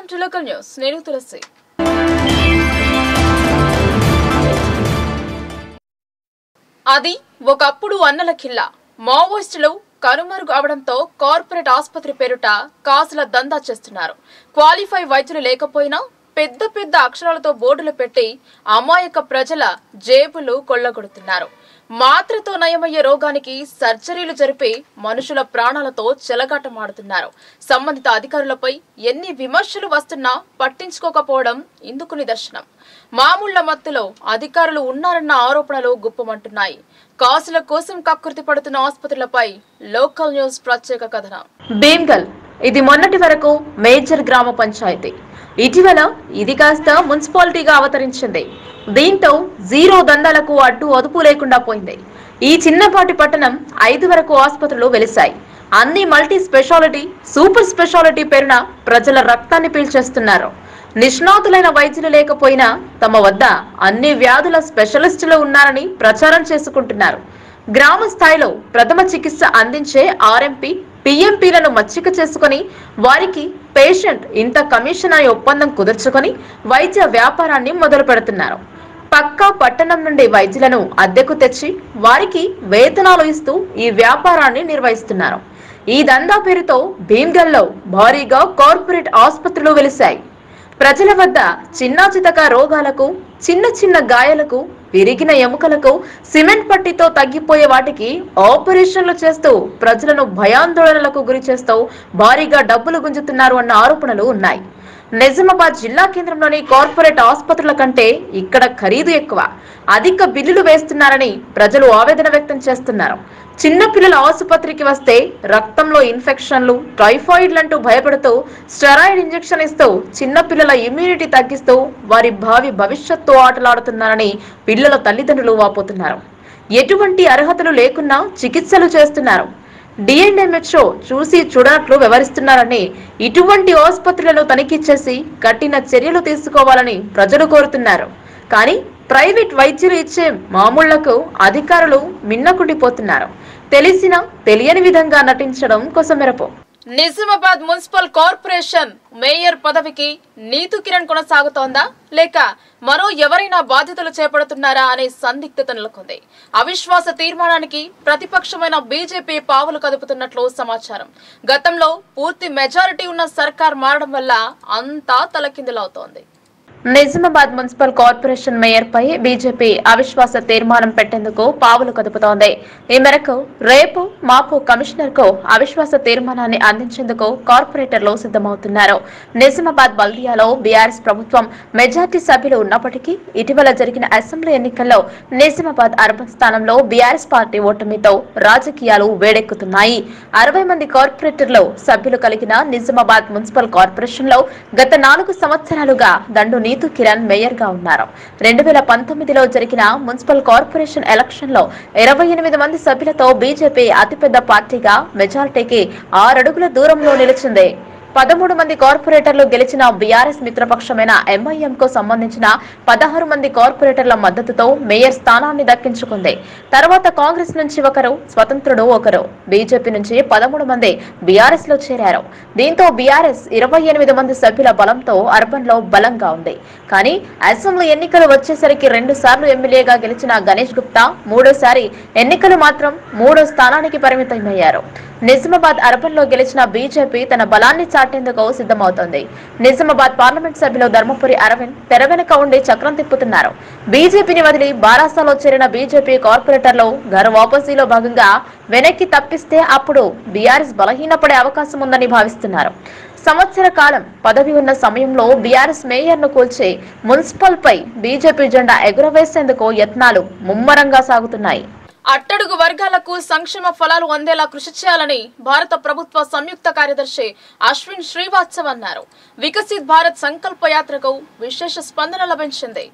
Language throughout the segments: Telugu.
Welcome to local news. నేను తులసి. అది ఒకప్పుడు అన్నల కిల్లా. మావోయిస్టులు కనుమరుగు అవడంతో కార్పొరేట్ ఆసుపత్రి పేరుట కాసుల దందా చేస్తున్నారు. క్వాలిఫై వైద్యులు లేకపోయినా పెద్ద పెద్ద అక్షరాలతో బోర్డులు పెట్టి అమాయక ప్రజల జేబులు కొల్లగొడుతున్నారు. మాత్రతో నయమయ్యే రోగానికి సర్జరీలు జరిపి మనుషుల ప్రాణాలతో చెలగాటమాడుతున్నారు. సంబంధిత అధికారులపై ఎన్ని విమర్శలు వస్తున్నా పట్టించుకోకపోవడం ఇందుకు నిదర్శనం. మామూళ్ల మత్తులో అధికారులు ఉన్నారన్న ఆరోపణలు గుప్పమంటున్నాయి. కాసుల కోసం కక్కుర్తి పడుతున్న ఆసుపత్రులపై లోకల్ న్యూస్ ప్రత్యేక కథనం. భీమ్గల్ ఇది మొన్నటి వరకు మేజర్ గ్రామ పంచాయతీ. ఇటీవల ఇది కాస్త మున్సిపాలిటీగా అవతరించింది. దీంతో జీరో దందాలకు అడ్డు అదుపు లేకుండా పోయింది. ఈ చిన్నపాటి పట్టణం 5 వరకు ఆసుపత్రులు వెలిశాయి. అన్ని మల్టీ స్పెషాలిటీ, సూపర్ స్పెషాలిటీ పేరున ప్రజల రక్తాన్ని పీల్చేస్తున్నారు. నిష్ణాతులైన వైద్యులు లేకపోయినా తమ వద్ద అన్ని వ్యాధుల స్పెషలిస్టులు ఉన్నారని ప్రచారం చేసుకుంటున్నారు. గ్రామ స్థాయిలో ప్రథమ చికిత్స అందించే ఆర్ఎంపీ, పిఎంపీలను మచ్చిక చేసుకుని వారికి పేషెంట్ ఇంత కమిషన్ అనే ఒప్పందం కుదుర్చుకొని వైద్య వ్యాపారాన్ని మొదలు పెడుతున్నారు. పక్కా పట్టణం నుండి వైద్యులను అద్దెకు తెచ్చి వారికి వేతనాలు ఇస్తూ ఈ వ్యాపారాన్ని నిర్వహిస్తున్నారు. ఈ దందా పేరుతో భీమ్గల్లో భారీగా కార్పొరేట్ ఆసుపత్రులు వెలిశాయి. ప్రజల వద్ద చిన్నా చితక రోగాలకు, చిన్న చిన్న గాయాలకు, విరిగిన ఎముకలకు సిమెంట్ పట్టితో తగ్గిపోయే వాటికి ఆపరేషన్లు చేస్తూ ప్రజలను భయాందోళనలకు గురి చేస్తూ భారీగా డబ్బులు గుంజుతున్నారు అన్న ఆరోపణలు ఉన్నాయి. నిజామాబాద్ జిల్లా కేంద్రంలోని కార్పొరేట్ ఆసుపత్రుల కంటే ఇక్కడ ఖరీదు ఎక్కువ, అధిక బిల్లులు వేస్తున్నారని ప్రజలు ఆవేదన వ్యక్తం చేస్తున్నారు. చిన్న పిల్లల ఆసుపత్రికి వస్తే రక్తంలో ఇన్ఫెక్షన్లు, టైఫాయిడ్లంటూ భయపడుతూ స్టెరాయిడ్ ఇంజెక్షన్ ఇస్తూ చిన్న పిల్లల ఇమ్యూనిటీ తగ్గిస్తూ వారి భావి భవిష్యత్తు ఆటలాడుతున్నారని పిల్లల తల్లిదండ్రులు వాపోతున్నారు. ఎటువంటి అర్హతలు లేకున్నా చికిత్సలు చేస్తున్నారు. డిఎన్ఎంహెచ్ఓ చూసి చూడనట్లు వ్యవహరిస్తున్నారని, ఇటువంటి ఆసుపత్రులను తనిఖీ చేసి కఠిన చర్యలు తీసుకోవాలని ప్రజలు కోరుతున్నారు. కానీ ప్రైవేట్ వైద్యులు ఇచ్చే మామూళ్లకు అధికారులు మిన్నకుండిపోతున్నారు. తెలిసినా తెలియని విధంగా నటించడం కొసమెరపు. నిజామాబాద్ మున్సిపల్ కార్పొరేషన్ మేయర్ పదవికి నీతు కిరణ్ కొనసాగుతోందా లేక మరో ఎవరైనా బాధ్యతలు చేపడుతున్నారా అనే సందిగ్ధత నెలకొంది. అవిశ్వాస తీర్మానానికి ప్రతిపక్షమైన బీజేపీ పావులు కదుపుతున్నట్లు సమాచారం. గతంలో పూర్తి మెజారిటీ ఉన్న సర్కార్ మారడం వల్ల అంతా తలకిందులవుతోంది. నిజామాబాద్ మున్సిపల్ కార్పొరేషన్ మేయర్ పై బీజేపీ అవిశ్వాస తీర్మానం పెట్టేందుకు పావులు కదుపుతోంది. ఈ మేరకు రేపు మాపు కమిషనర్ కు అవిశ్వాస తీర్మానాన్ని అందించేందుకు కార్పొరేటర్లు సిద్ధమవుతున్నారు. నిజామాబాద్ బల్దియాలో బీఆర్ఎస్ ప్రభుత్వం మెజార్టీ సభ్యులు ఉన్నప్పటికీ ఇటీవల జరిగిన అసెంబ్లీ ఎన్నికల్లో నిజామాబాద్ అర్బన్ స్థానంలో బీఆర్ఎస్ పార్టీ ఓటమితో రాజకీయాలు వేడెక్కుతున్నాయి. 60 మంది కార్పొరేటర్లు సభ్యులు కలిగిన నిజామాబాద్ మున్సిపల్ కార్పొరేషన్ లో గత 4 సంవత్సరాలుగా దండు నీతు కిరణ్ మేయర్ గా ఉన్నారు. 2019లో జరిగిన మున్సిపల్ కార్పొరేషన్ ఎలక్షన్ లో 28 మంది సభ్యులతో బీజేపీ అతిపెద్ద పార్టీగా మెజారిటీకి 6 అడుగుల దూరంలో నిలిచింది. 13 మంది కార్పొరేటర్లు గెలిచిన బీఆర్ఎస్ మిత్రపక్షమైన ఎంఐఎం కు సంబంధించిన 16 మంది కార్పొరేటర్ల మద్దతుతో మేయర్ స్థానాన్ని దక్కించుకుంది. తర్వాత కాంగ్రెస్ నుంచి ఒకరు, స్వతంత్రుడు ఒకరు, బీజేపీ నుంచి 13 మంది బీఆర్ఎస్ లో చేరారు. దీంతో బీఆర్ఎస్ 28 మంది సభ్యుల బలంతో అర్బన్ లో బలంగా ఉంది. కానీ అసెంబ్లీ ఎన్నికలు వచ్చేసరికి 2 సార్లు ఎమ్మెల్యేగా గెలిచిన గణేష్ గుప్తా మూడోసారి ఎన్నికలు మాత్రం 3వ స్థానానికి పరిమితమయ్యారు. నిజామాబాద్ అర్బన్ లో గెలిచిన బీజేపీ తన బలాన్ని చాటేందుకు సిద్ధమవుతోంది. నిజామాబాద్ పార్లమెంట్ సభ్యులు ధర్మపురి అరవింద్ తెర వెనుక ఉండి చక్రం తిప్పుతున్నారు. బీజేపీని వదిలి బారాసాలో చేరిన బీజేపీ కార్పొరేటర్లు ఘర్ వాపసీలో భాగంగా వెనక్కి తప్పిస్తే అప్పుడు బీఆర్ఎస్ బలహీనపడే అవకాశం ఉందని భావిస్తున్నారు. సంవత్సర కాలం పదవి ఉన్న సమయంలో బీఆర్ఎస్ మేయర్ ను కూల్చి మున్సిపల్ పై బీజేపీ జెండా ఎగురవేసేందుకు యత్నాలు ముమ్మరంగా సాగుతున్నాయి. అట్టడుగు వర్గాలకు సంక్షేమ ఫలాలు అందేలా కృషి చేయాలని భారత ప్రభుత్వ సంయుక్త కార్యదర్శి అశ్విన్ శ్రీవాత్సవ్ అన్నారు. వికసిత్ భారత్ సంకల్ప యాత్రకు విశేష స్పందన లభించింది.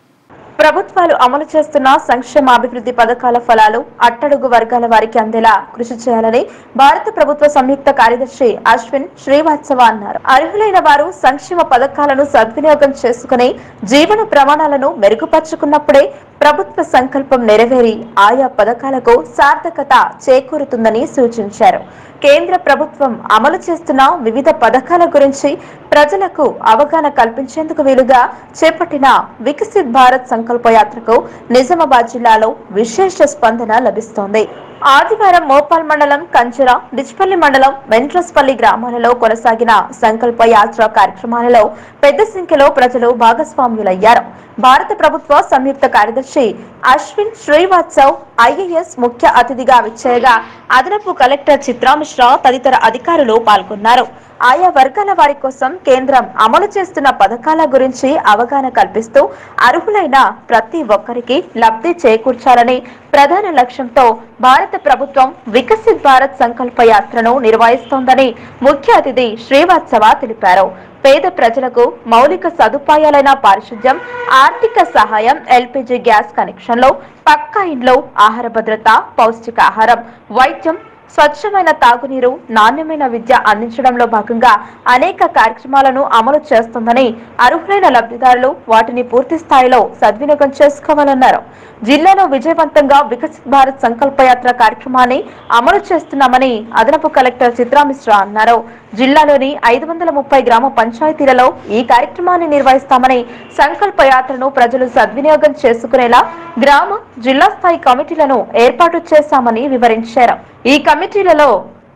ప్రభుత్వాలు అమలు చేస్తున్న సంక్షేమ అభివృద్ధి పథకాల ఫలాలు అట్టడుగు వర్గాల వారికి అందేలా కృషి చేయాలని భారత ప్రభుత్వ సంయుక్త కార్యదర్శి అశ్విన్ శ్రీవాత్సవ అన్నారు. అర్హులైన వారు సంక్షేమ పథకాలను సద్వినియోగం చేసుకుని జీవన ప్రమాణాలను మెరుగుపరుచుకున్నప్పుడే ప్రభుత్వ సంకల్పం నెరవేరి ఆయా పథకాలకు సార్థకత చేకూరుతుందని సూచించారు. కేంద్ర ప్రభుత్వం అమలు చేస్తున్న వివిధ పథకాల గురించి ప్రజలకు అవగాహన కల్పించేందుకు వీలుగా చేపట్టిన వికసిత్ భారత్ సంకల్ప యాత్రకు నిజామాబాద్ జిల్లాలో విశేష స్పందన లభిస్తోంది. ఆదివారం మోపాల్ మండలం కంచర, డిచ్పల్లి మండలం వెంట్రస్పల్లి గ్రామాలలో కొనసాగిన సంకల్ప యాత్ర కార్యక్రమాలలో పెద్ద సంఖ్యలో ప్రజలు భాగస్వాములయ్యారు. భారత ప్రభుత్వ సంయుక్త కార్యదర్శి అశ్విన్ శ్రీవాత్సవ్ ఐఏఎస్ ముఖ్య అతిథిగా విచ్చేయగా అదనపు కలెక్టర్ చిత్రా మిశ్రా తదితర అధికారులు పాల్గొన్నారు. ఆయా వర్గాల వారి కోసం కేంద్రం అమలు చేస్తున్న పథకాల గురించి అవగాహన కల్పిస్తూ అర్హులైన ప్రతి ఒక్కరికి లబ్ధి చేకూర్చాలని ప్రధాన లక్ష్యంతో భారత ప్రభుత్వం వికసిత్ భారత్ సంకల్ప యాత్రను నిర్వహిస్తోందని ముఖ్య అతిథి శ్రీవాత్సవ తెలిపారు. పేద ప్రజలకు మౌలిక సదుపాయాలైన పారిశుద్ధ్యం, ఆర్థిక సహాయం, ఎల్పీజీ గ్యాస్ కనెక్షన్లు, పక్కా ఇండ్లు, ఆహార భద్రత, పౌష్టికాహారం, వైద్యం, స్వచ్ఛమైన తాగునీరు, నాణ్యమైన విద్య అందించడంలో భాగంగా అనేక కార్యక్రమాలను అమలు చేస్తోందని అర్హులైన లబ్ధిదారులు వాటిని పూర్తి స్థాయిలో సద్వినియోగం చేసుకోవాలన్నారు. జిల్లాలో విజయవంతంగా వికసిత్ భారత్ సంకల్ప యాత్ర కార్యక్రమాన్ని అమలు చేస్తున్నామని అదనపు కలెక్టర్ చిత్రా మిశ్రా అన్నారు. జిల్లాలోని 530 గ్రామ పంచాయతీలలో ఈ కార్యక్రమాన్ని నిర్వహిస్తామని, సంకల్ప యాత్రను ప్రజలు సద్వినియోగం చేసుకునేలా గ్రామ, జిల్లా స్థాయి కమిటీలను ఏర్పాటు చేశామని వివరించారు. ఈ కమిటీలలో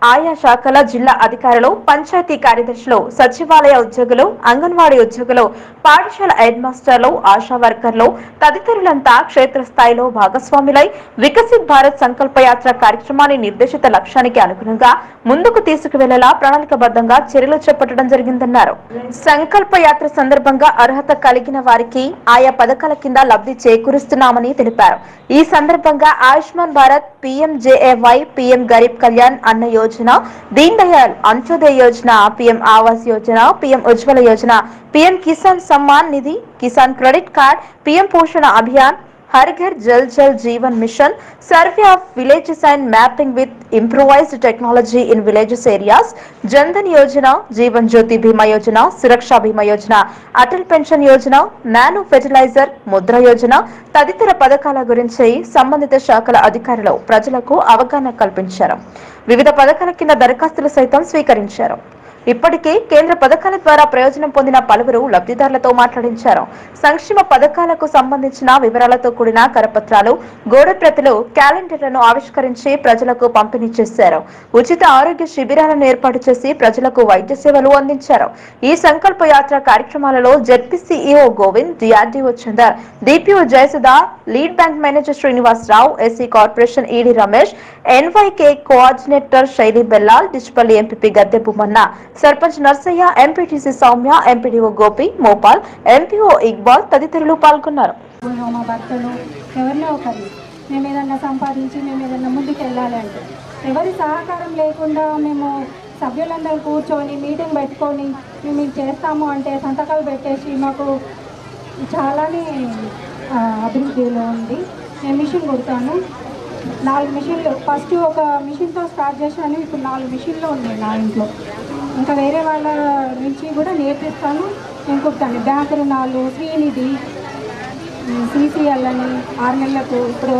ఆయా శాఖల జిల్లా అధికారులు, పంచాయతీ కార్యదర్శులు, సచివాలయ ఉద్యోగులు, అంగన్వాడీ ఉద్యోగులు, పాఠశాల హెడ్ మాస్టర్లు, ఆశా వర్కర్లు తదితరులంతా క్షేత్రస్థాయిలో భాగస్వాములై వికసిత్ భారత్ సంకల్ప యాత్ర కార్యక్రమాన్ని నిర్దేశిత లక్ష్యానికి అనుగుణంగా ముందుకు తీసుకువెళ్లేలా ప్రణాళికబద్ధంగా చర్యలు చేపట్టడం జరిగిందన్నారు. సంకల్ప యాత్ర సందర్భంగా అర్హత కలిగిన వారికి ఆయా పథకాల కింద లబ్ధి చేకూరుస్తున్నామని తెలిపారు. ఈ సందర్భంగా Ayushman Bharat, PMJAY, PM Garib Kalyan Anna Yojana, Deen Dayal Antyodaya Yojana, PM Awas Yojana, PM Ujjwala Yojana, PM Kisan Samman Nidhi, Kisan credit card, PM Poshan Abhiyan, Har Ghar Jal Jal Jeevan mission, survey of villages and mapping with improvised technology in villages areas, Jandhan Yojana, Jeevan Jyoti Bima Yojana, Suraksha Bima Yojana, Atal pension Yojana, nano fertiliser, Mudra Yojana తదితర పథకాల గురించి సంబంధిత శాఖల అధికారులు ప్రజలకు అవగాహన కల్పించారు. వివిధ పథకాల కింద దరఖాస్తులు సైతం స్వీకరించారు. ఇప్పటికే కేంద్ర పథకాల ద్వారా ప్రయోజనం పొందిన పలువురు లబ్ధిదారులతో మాట్లాడించారు. సంక్షేమ పథకాలకు సంబంధించిన వివరాలతో కూడిన కరపత్రాలు, గోడ ప్రతులు, క్యాలెండర్లను ఆవిష్కరించి ప్రజలకు పంపిణీ చేశారు. ఉచిత ఆరోగ్య శిబిరాలను ఏర్పాటు చేసి ప్రజలకు వైద్య సేవలు అందించారు. ఈ సంకల్ప యాత్ర కార్యక్రమాలలో ZP CEO Govind, DRDO Chander, DPO Jayasudha, lead bank manager Srinivasarao, SC corporation ED Ramesh, NYK coordinator Shaili Bellal, Dichpally MPP Gadde Bummanna, sarpanch Narsaiah, MPTC Soumya, MPDO Gopi, Mopal, MPO Iqbal తదితరులు పాల్గొన్నారు. మా భర్తలు ఎవరినో ఒకరిని మేము ఏదన్నా సంపాదించి మేము ఏదన్నా ముందుకు వెళ్ళాలి అంటే ఎవరి సహకారం లేకుండా మేము సభ్యులందరూ కూర్చొని మీటింగ్ పెట్టుకొని మేము ఇది చేస్తాము అంటే సంతకాలు పెట్టేసి మాకు చాలానే అభివృద్ధిలో ఉంది. నేను మిషన్ కుడతాను, 4 మిషన్లు ఫస్ట్ ఒక మిషన్తో స్టార్ట్ చేశాను. ఇప్పుడు 4 మిషన్లు ఉన్నాయి నా ఇంట్లో. ఇంకా వేరే వాళ్ళ నుంచి కూడా నేర్పిస్తాను, నేను కుడతాను. బ్యాంకు రుణాలు, శ్రీనిధి, CCL అని 6 నెలలకు ఇప్పుడు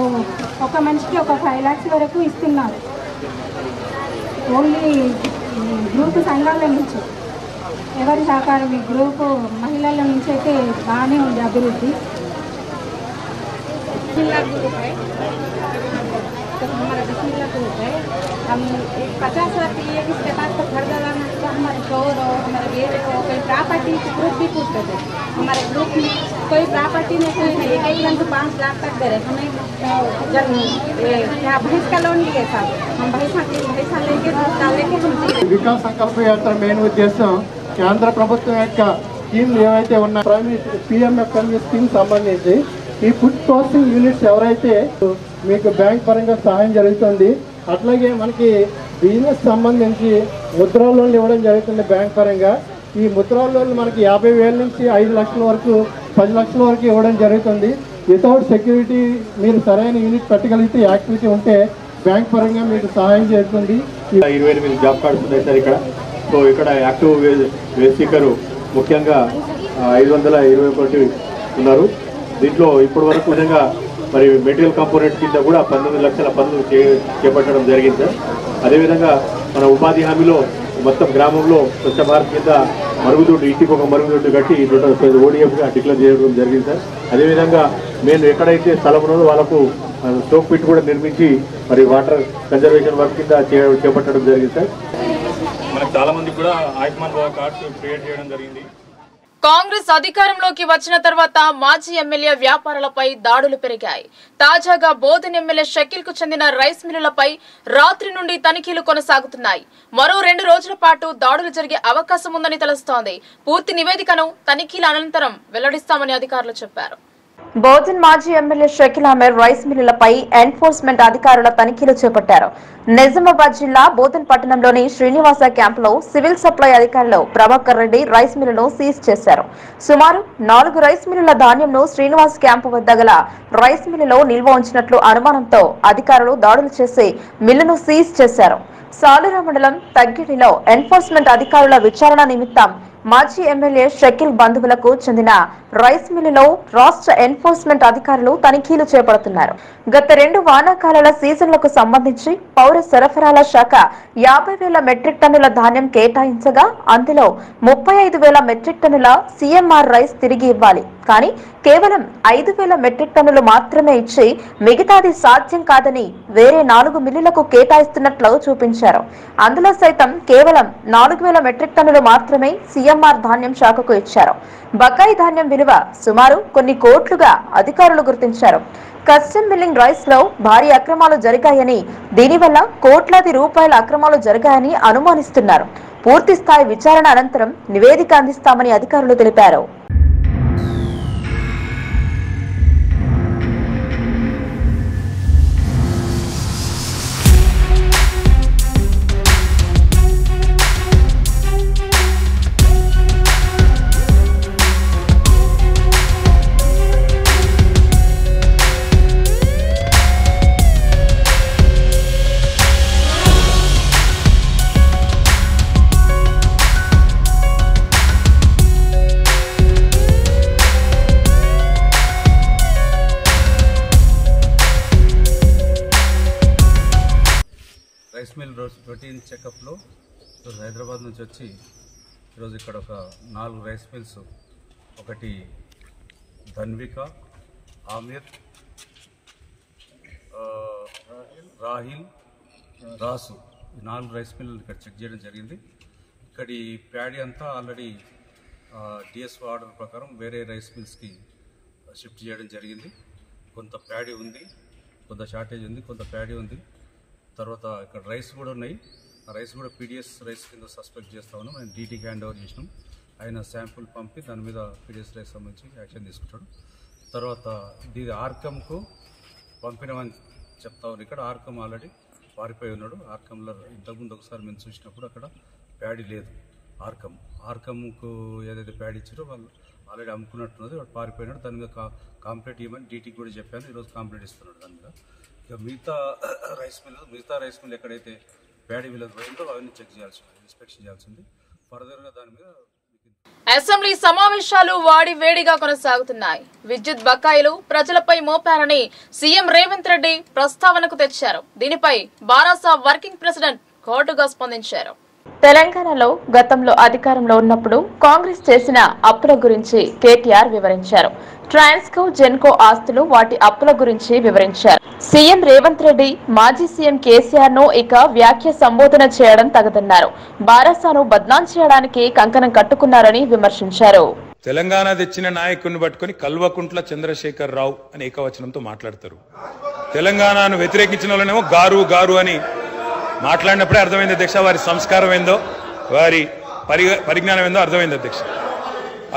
ఒక మనిషికి ఒక 5 lakhs వరకు ఇస్తున్నారు. ఓన్లీ గ్రూప్ సంఘాల నుంచి ఎవరి సహకారం ఈ గ్రూప్ మహిళల నుంచి అయితే బాగానే ఉంది అభివృద్ధి. तो हमारा 10 लाख रुपए हम 50,000 के लिए किसके पास तो घर लगाना तो हमारे शोर और हमारे बेटे को कोई प्रॉपर्टी ग्रुप भी पूछते थे. हमारे ग्रुप में कोई प्रॉपर्टी में कोई नहीं, 1 तो 5 लाख तक दे रहे. हमें जब क्या भैंस का लोन लिए था, हम भैंसा लेके डालेंगे. हम विकास संकल्प यात्रा मेन उद्देश्य కేంద్ర ప్రభుత్వం యొక్క స్కీమ్లు ఏవైతే ఉన్నాయో PMFME స్కీమ్ సంబంధించి ఈ ఫుడ్ ప్రాసెసింగ్ యూనిట్స్ ఎవరైతే మీకు బ్యాంక్ పరంగా సహాయం జరుగుతుంది, అట్లాగే మనకి బిజినెస్ సంబంధించి ముద్రా లోన్లు ఇవ్వడం జరుగుతుంది బ్యాంక్ పరంగా. ఈ ముద్రా లోన్లు మనకి 50,000 నుంచి 5 లక్షల వరకు 10 లక్షల వరకు ఇవ్వడం జరుగుతుంది. వితౌట్ సెక్యూరిటీ మీరు సరైన యూనిట్ పెట్టగలిగితే, యాక్టివిటీ ఉంటే బ్యాంక్ పరంగా మీకు సహాయం చేస్తుంది. 28 జాబ్ కార్డ్స్ ఉన్నాయి సార్ ఇక్కడ. సో ఇక్కడ యాక్టివ్ వేజ్ సీకరు ముఖ్యంగా 521 ఉన్నారు. దీంట్లో ఇప్పటి వరకు విధంగా మరి మెటీరియల్ కాంపోనెంట్ కింద కూడా 19 లక్షల పనులు చేపట్టడం జరిగింది సార్. అదేవిధంగా మన ఉపాధి హామీలో మొత్తం గ్రామంలో స్వచ్ఛ భారత్ కింద మరుగుదొడ్డు, ఇంటికి ఒక మరుగుదొడ్డు కట్టి ఓడిఎఫ్గా డిక్లేర్ చేయడం జరిగింది సార్. అదేవిధంగా మేము ఎక్కడైతే స్థలం ఉన్నదో వాళ్ళకు స్టోక్ పిట్ కూడా నిర్మించి మరి వాటర్ కన్జర్వేషన్ వర్క్ కింద చేపట్టడం జరిగింది సార్. మనకు చాలా మంది కూడా ఆయుష్మాన్ భవ కార్డ్స్ క్రియేట్ చేయడం జరిగింది. కాంగ్రెస్ అధికారంలోకి వచ్చిన తర్వాత మాజీ ఎమ్మెల్యే వ్యాపారులపై దాడులు పెరిగాయి. తాజాగా బోధన్ ఎమ్మెల్యే షకీల్ కు చెందిన రైస్ మిల్లులపై రాత్రి నుండి తనిఖీలు కొనసాగుతున్నాయి. మరో 2 రోజుల పాటు దాడులు జరిగే అవకాశం ఉందని తెలుస్తోంది. పూర్తి నివేదికను తనిఖీల అనంతరం వెల్లడిస్తామని అధికారులు చెప్పారు. బోధన్ మాజీ ఎమ్మెల్యే షకీల్ అహ్మద్ రైస్ మిల్లులపై ఎన్ఫోర్స్మెంట్ అధికారుల తనిఖీలు చేపట్టారు. నిజామాబాద్ జిల్లా బోధన్ పట్టణంలోని శ్రీనివాస క్యాంపులో సివిల్ సప్లై అధికారులు ప్రభాకర్ రెడ్డి రైస్ మిల్లును సీజ్ చేశారు. సుమారు 4 రైస్ మిల్లుల ధాన్యంను శ్రీనివాస్ క్యాంపు వద్ద గల రైస్ మిల్లులో నిల్వ ఉంచినట్లు అనుమానంతో అధికారులు దాడులు చేసి మిల్లును సీజ్ చేశారు. సాలూరు మండలం తగ్గిడిలో ఎన్ఫోర్స్మెంట్ అధికారుల విచారణ నిమిత్తం మాజీ ఎమ్మెల్యే షకీల్ బంధువులకు చెందిన రైస్ మిల్లులో రాష్ట్ర ఎన్ఫోర్స్మెంట్ అధికారులు తనిఖీలు చేపడుతున్నారు. గత 2 వానాకాలాల సీజన్లకు సంబంధించి పౌర సరఫరాల శాఖ 50,000 మెట్రిక్ టన్నుల ధాన్యం కేటాయించగా అందులో 35,000 మెట్రిక్ టన్నుల సీఎంఆర్ రైస్ తిరిగి ఇవ్వాలి. కానీ కేవలం 5,000 మెట్రిక్ టన్నులు మాత్రమే ఇచ్చి మిగతాది సాధ్యం కాదని వేరే 4 మిల్లులకు కేటాయిస్తున్నట్లు చూపించారు. అందులో సైతం కేవలం 4,000 మెట్రిక్ టన్నులు మాత్రమే సీఎంఆర్ ధాన్యం శాఖకు ఇచ్చారు. బకాయి ధాన్యం విలువ సుమారు కొన్ని కోట్లుగా అధికారులు గుర్తించారు. కస్టమ్ మిల్లింగ్ రైస్ లో భారీ అక్రమాలు జరిగాయని, దీనివల్ల కోట్లాది రూపాయల అక్రమాలు జరిగాయని అనుమానిస్తున్నారు. పూర్తి స్థాయి విచారణ అనంతరం నివేదిక అందిస్తామని అధికారులు తెలిపారు. రైస్ మిల్ రొటీన్ చెకప్లో ఈరోజు హైదరాబాద్ నుంచి వచ్చి ఈరోజు ఇక్కడ ఒక 4 రైస్ మిల్స్, ఒకటి ధన్విక, ఆమిర్, రాహిల్, రాసు, ఈ 4 రైస్ మిల్లు ఇక్కడ చెక్ చేయడం జరిగింది. ఇక్కడ ఈ ప్యాడీ అంతా ఆల్రెడీ డిఎస్ఓ ఆర్డర్ ప్రకారం వేరే రైస్ మిల్స్కి షిఫ్ట్ చేయడం జరిగింది. కొంత ప్యాడీ ఉంది, కొంత షార్టేజ్ ఉంది, కొంత ప్యాడీ ఉంది. తర్వాత ఇక్కడ రైస్ కూడా ఉన్నాయి. ఆ రైస్ కూడా పీడిఎస్ రైస్ కింద సస్పెక్ట్ చేస్తా ఉన్నాం. ఆయన డీటీకి హ్యాండ్ ఓవర్ చేసినాం. ఆయన శాంపుల్ పంపి దాని మీద పీడిఎస్ రైస్ సంబంధించి యాక్షన్ తీసుకుంటాడు. తర్వాత ఇది ఆర్కమ్కు పంపినామని చెప్తా ఉన్నారు. ఇక్కడ ఆర్కమ్ ఆల్రెడీ పారిపోయి ఉన్నాడు. ఆర్కంలో ఇంతకుముందు ఒకసారి మేము చూసినప్పుడు అక్కడ ప్యాడీ లేదు. ఆర్కమ్కు ఏదైతే ప్యాడీ ఇచ్చారో వాళ్ళు ఆల్రెడీ అమ్ముకున్నట్టున్నది. వాడు పారిపోయినాడు. దాని మీద కాంప్లీట్ ఇవ్వమని డీటీకి కూడా చెప్పాను. ఈరోజు కాంప్లీట్ ఇస్తున్నాడు దాని మీద. ఇక మిగతా రైస్ మిల్ ఎక్కడైతే ప్యాడీ మిల్ పోయిందో అవన్నీ చెక్ చేయాల్సింది, ఇన్స్పెక్షన్ చేయాల్సింది. ఫర్దర్గా దాని మీద అసెంబ్లీ సమావేశాలు వేడిగా కొనసాగుతున్నాయి. విద్యుత్ బకాయిలు ప్రజలపై మోపారని సీఎం రేవంత్ రెడ్డి ప్రస్తావనకు తెచ్చారు. దీనిపై బారాసా వర్కింగ్ ప్రెసిడెంట్ ఘాటుగా స్పందించారు. తెలంగాణలో గతంలో అధికారంలో ఉన్నప్పుడు కాంగ్రెస్ చేసిన అప్పుల గురించి కేటీఆర్ వివరించారు. ట్రాన్స్కో, జెన్కో ఆస్తులు, వాటి అప్పుల గురించి వివరించారు. సీఎం రేవంత్ రెడ్డి మాజీ సీఎం కేసీఆర్ ను ఇక వ్యాఖ్య సంబోధన చేయడం తగదన్నారు. బారాసాను బద్నాం చేయడానికి కంకణం కట్టుకున్నారని విమర్శించారు. తెలంగాణ తెచ్చిన నాయకుడిని పట్టుకుని కల్వకుంట్ల చంద్రశేఖర్ రావు అని ఏకవచనంతో మాట్లాడతారు. తెలంగాణను వ్యతిరేకించిన వాళ్ళనేమో గారు గారు అని మాట్లాడినప్పుడే అర్థమైంది అధ్యక్ష, వారి సంస్కారం ఏందో, వారి పరిజ్ఞానం ఏందో అర్థమైంది అధ్యక్ష.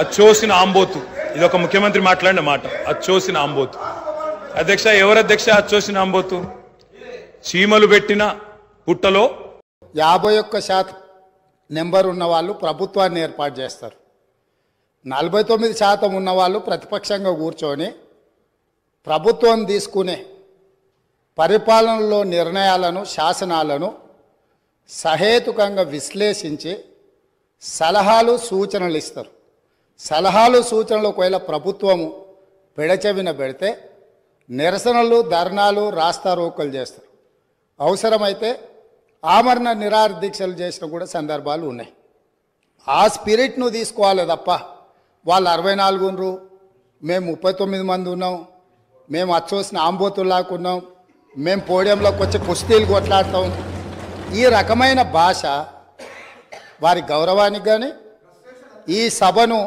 అచ్చోసిన ఆంబోతు, ఇది ఒక ముఖ్యమంత్రి మాట్లాడిన మాట. అచ్చోసిన ఆంబోతు అధ్యక్ష, ఎవరు అధ్యక్ష అచ్చోసిన ఆంబోతు? చీమలు పెట్టిన పుట్టలో 51% నెంబర్ ఉన్న వాళ్ళు ప్రభుత్వాన్ని ఏర్పాటు చేస్తారు. 49% ఉన్న వాళ్ళు ప్రతిపక్షంగా కూర్చొని ప్రభుత్వం తీసుకునే పరిపాలనలో నిర్ణయాలను, శాసనాలను సహేతుకంగా విశ్లేషించి సలహాలు, సూచనలు ఇస్తారు. సలహాలు, సూచనలు ఒకవేళ ప్రభుత్వము పెడచెవిన పెడితే నిరసనలు, ధర్నాలు, రాస్తారోకలు చేస్తారు. అవసరమైతే ఆమరణ నిరాహార దీక్షలు చేసిన కూడా సందర్భాలు ఉన్నాయి. ఆ స్పిరిట్ను తీసుకోవాలి తప్ప వాళ్ళు 64 ఉన్నారు, మేము 39 మంది ఉన్నాం, మేము అచ్చోసిన ఆంబోతుల్లాకున్నాం, మేము పోడియంలోకి వచ్చి కుస్తీలు కొట్లాడతాం, ఈ రకమైన భాష వారి గౌరవానికి కానీ ఈ సభను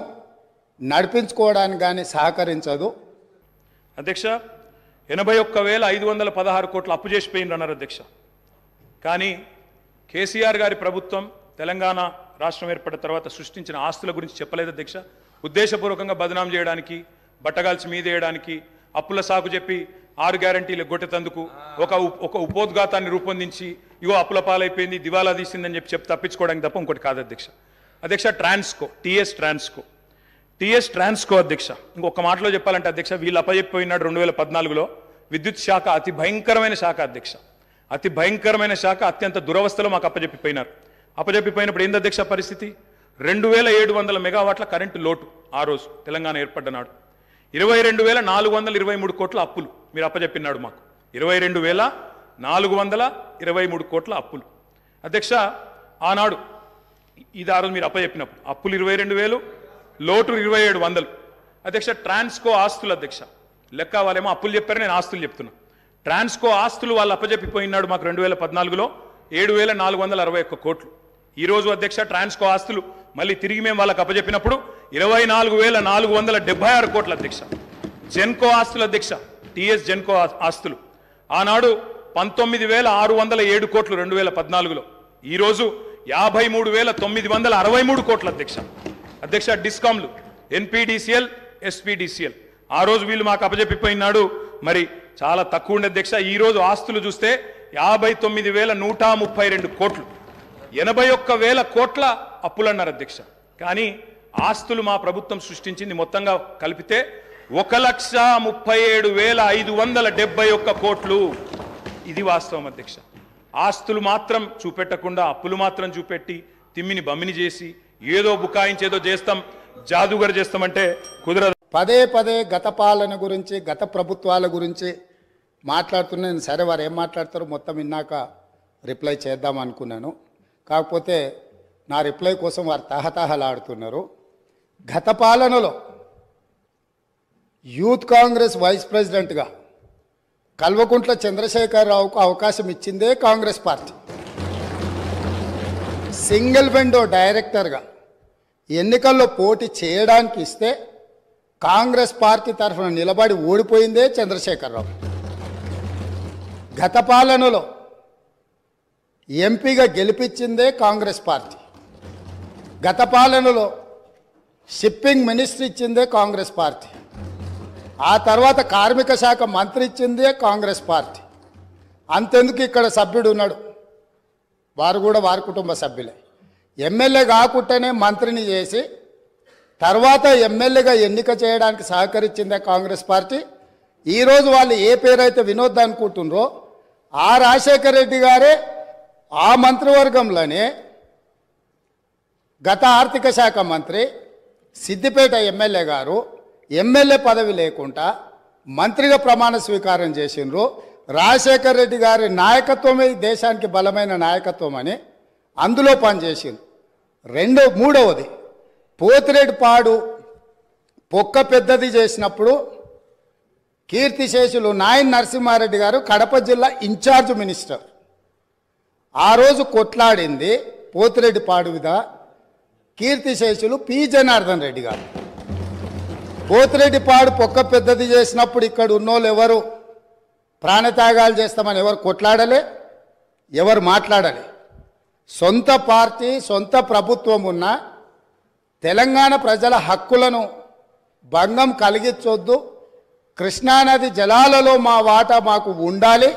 నడిపించుకోవడానికి కానీ సహకరించదు. అధ్యక్ష, 81,516 కోట్లు అప్పు చేసిపోయింది అన్నారు అధ్యక్ష. కానీ కేసీఆర్ గారి ప్రభుత్వం తెలంగాణ రాష్ట్రం ఏర్పడిన తర్వాత సృష్టించిన ఆస్తుల గురించి చెప్పలేదు అధ్యక్ష. ఉద్దేశపూర్వకంగా బదనాం చేయడానికి, బట్టగాల్చి మీదేయడానికి, అప్పుల సాకు చెప్పి 6 గ్యారంటీలు గొట్టెతందుకు ఒక ఉపోద్ఘాతాన్ని రూపొందించి ఇగో అప్పుల పాలైపోయింది, దివాలా తీసిందని చెప్పి తప్పించుకోవడానికి తప్ప ఇంకోటి కాదు అధ్యక్ష. అధ్యక్ష, టీఎస్ ట్రాన్స్కో అధ్యక్ష, ఇంకొక మాటలో చెప్పాలంటే అధ్యక్ష, వీళ్ళు అప్పచెప్పిపోయినాడు 2014లో. విద్యుత్ శాఖ అతి భయంకరమైన శాఖ అధ్యక్ష, అతి భయంకరమైన శాఖ, అత్యంత దురవస్థలో మాకు అప్పచెప్పిపోయినారు. అప్పచెప్పిపోయినప్పుడు ఏంది అధ్యక్ష పరిస్థితి? 2700 మెగావాట్ల కరెంటు లోటు ఆ రోజు తెలంగాణ ఏర్పడ్డనాడు. 22,423 కోట్ల అప్పులు మీరు అప్పచెప్పినాడు మాకు. 22,423 కోట్ల అప్పులు అధ్యక్ష. ఆనాడు ఇది ఆ రోజు మీరు అప్పచెప్పినప్పుడు అప్పులు 22,000, లోటు 2,700 అధ్యక్ష. ట్రాన్స్కో ఆస్తులు అధ్యక్ష, లెక్క వాళ్ళేమో అప్పులు చెప్పారు, నేను ఆస్తులు చెప్తున్నా. ట్రాన్స్కో ఆస్తులు వాళ్ళు అప్పచెప్పిపోయినాడు మాకు 2014లో 7,461 కోట్లు. ఈరోజు అధ్యక్ష ట్రాన్స్కో ఆస్తులు మళ్ళీ తిరిగి మేము వాళ్ళకి అప్పచెప్పినప్పుడు 24,476 కోట్ల అధ్యక్ష. జెన్కో ఆస్తులు అధ్యక్ష, టీఎస్ జెన్కో ఆస్తులు ఆనాడు 19,607 కోట్లు 2014లో, ఈరోజు 53,963 కోట్ల అధ్యక్ష. అధ్యక్ష, డిస్కామ్లు ఎన్పీడీసీఎల్, ఎస్పీడీసీఎల్ ఆ రోజు వీళ్ళు మాకు అప్పచెప్పిపోయినాడు మరి చాలా తక్కువ ఉండే అధ్యక్ష. ఈరోజు ఆస్తులు చూస్తే 59,132 కోట్లు, 81,000 కోట్ల అప్పులు అన్నారు అధ్యక్ష. కానీ ఆస్తులు మా ప్రభుత్వం సృష్టించింది మొత్తంగా కలిపితే 1,37,571 కోట్లు. ఇది వాస్తవం అధ్యక్ష. ఆస్తులు మాత్రం చూపెట్టకుండా అప్పులు మాత్రం చూపెట్టి తిమ్మిని బమ్మిని చేసి ఏదో బుకాయించి ఏదో చేస్తాం, జాదుగర్ చేస్తామంటే కుదరదు. పదే పదే గత పాలన గురించి, గత ప్రభుత్వాల గురించి మాట్లాడుతున్నాను. సరే, వారు ఏం మాట్లాడతారో మొత్తం విన్నాక రిప్లై చేద్దాం అనుకున్నాను. కాకపోతే నా రిప్లై కోసం వారు తహతహలాడుతున్నారు. గత పాలనలో యూత్ కాంగ్రెస్ వైస్ ప్రెసిడెంట్గా కల్వకుంట్ల చంద్రశేఖరరావుకు అవకాశం ఇచ్చిందే కాంగ్రెస్ పార్టీ. సింగిల్ విండో డైరెక్టర్గా ఎన్నికల్లో పోటీ చేయడానికి ఇస్తే కాంగ్రెస్ పార్టీ తరఫున నిలబడి ఓడిపోయిందే చంద్రశేఖరరావు. గత పాలనలో ఎంపీగా గెలిపించిందే కాంగ్రెస్ పార్టీ. గత పాలనలో షిప్పింగ్ మినిస్టర్ ఇచ్చిందే కాంగ్రెస్ పార్టీ. ఆ తర్వాత కార్మిక శాఖ మంత్రి ఇచ్చిందే కాంగ్రెస్ పార్టీ. అంతెందుకు ఇక్కడ సభ్యుడు ఉన్నాడు, వారు కూడా వారి కుటుంబ సభ్యులే. ఎమ్మెల్యే కాకుండానే మంత్రిని చేసి తర్వాత ఎమ్మెల్యేగా ఎన్నిక చేయడానికి సహకరించిందే కాంగ్రెస్ పార్టీ. ఈరోజు వాళ్ళు ఏ పేరైతే వినోద్ అనుకుంటున్నారో ఆ రాజశేఖర రెడ్డి గారే ఆ మంత్రివర్గంలోనే గత ఆర్థిక శాఖ మంత్రి, సిద్దిపేట ఎమ్మెల్యే గారు ఎమ్మెల్యే పదవి లేకుండా మంత్రిగా ప్రమాణ స్వీకారం చేసిండ్రు. రాజశేఖర రెడ్డి గారి నాయకత్వమే దేశానికి బలమైన నాయకత్వం అని అందులో పనిచేసిండ్రు. మూడవది పోతిరెడ్డిపాడు పొక్క పెద్దది చేసినప్పుడు కీర్తిశేషులు నాయన్ నరసింహారెడ్డి గారు కడప జిల్లా ఇన్ఛార్జ్ మినిస్టర్. ఆ రోజు కొట్లాడింది పోతిరెడ్డిపాడు మీద కీర్తిశేషులు పి జనార్దన్ రెడ్డి గారు. పోతిరెడ్డిపాడు పొక్క పెద్దది చేసినప్పుడు ఇక్కడ ఉన్నోళ్ళు ఎవరు ప్రాణత్యాగాలు చేస్తామని ఎవరు కొట్లాడలే, ఎవరు మాట్లాడలే. సొంత పార్టీ, సొంత ప్రభుత్వం ఉన్న తెలంగాణ ప్రజల హక్కులను భంగం కలిగించొద్దు, కృష్ణానది జలాలలో మా వాటా మాకు ఉండాలి,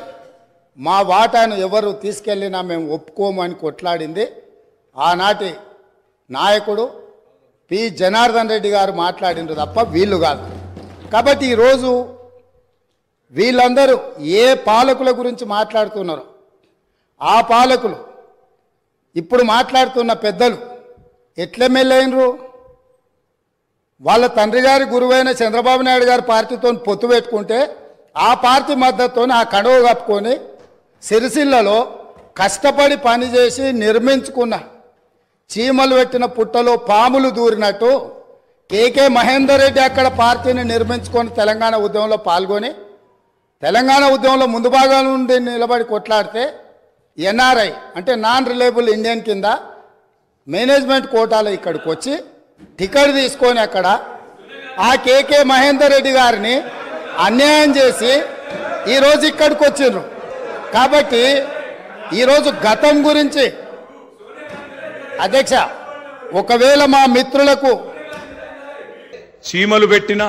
మా వాటాను ఎవరు తీసుకెళ్ళినా మేము ఒప్పుకోమని కొట్లాడింది ఆనాటి నాయకుడు పి జనార్దన్ రెడ్డి గారు మాట్లాడినారు తప్ప వీళ్ళు కాదు. కాబట్టి ఈరోజు వీళ్ళందరూ ఏ పాలకుల గురించి మాట్లాడుతున్నారు, ఆ పాలకులు ఇప్పుడు మాట్లాడుతున్న పెద్దలు ఎట్లెమ్మెల్యేనరు? వాళ్ళ తండ్రి గారి గురువైన చంద్రబాబు నాయుడు గారి పార్టీతో పొత్తు పెట్టుకుంటే ఆ పార్టీ మద్దతుతో ఆ కండువ కప్పుకొని సిరిసిల్లలో కష్టపడి పనిచేసి నిర్మించుకున్న చీమలు పెట్టిన పుట్టలో పాములు దూరినట్టు కేకే మహేందర్ రెడ్డి అక్కడ పార్టీని నిర్మించుకొని తెలంగాణ ఉద్యమంలో పాల్గొని తెలంగాణ ఉద్యమంలో ముందు భాగం నుండి నిలబడి కొట్లాడితే ఎన్ఆర్ఐ అంటే నాన్ రిలయబుల్ ఇండియన్ కింద మేనేజ్మెంట్ కోటాలో ఇక్కడికి వచ్చి టికెట్ తీసుకొని అక్కడ ఆ కేకే మహేందర్ రెడ్డి గారిని అన్యాయం చేసి ఈరోజు ఇక్కడికి వచ్చిండ్రు. కాబట్టి ఈరోజు గతం గురించి అధ్యక్ష ఒకవేళ మా మిత్రులకు చీమలు పెట్టిన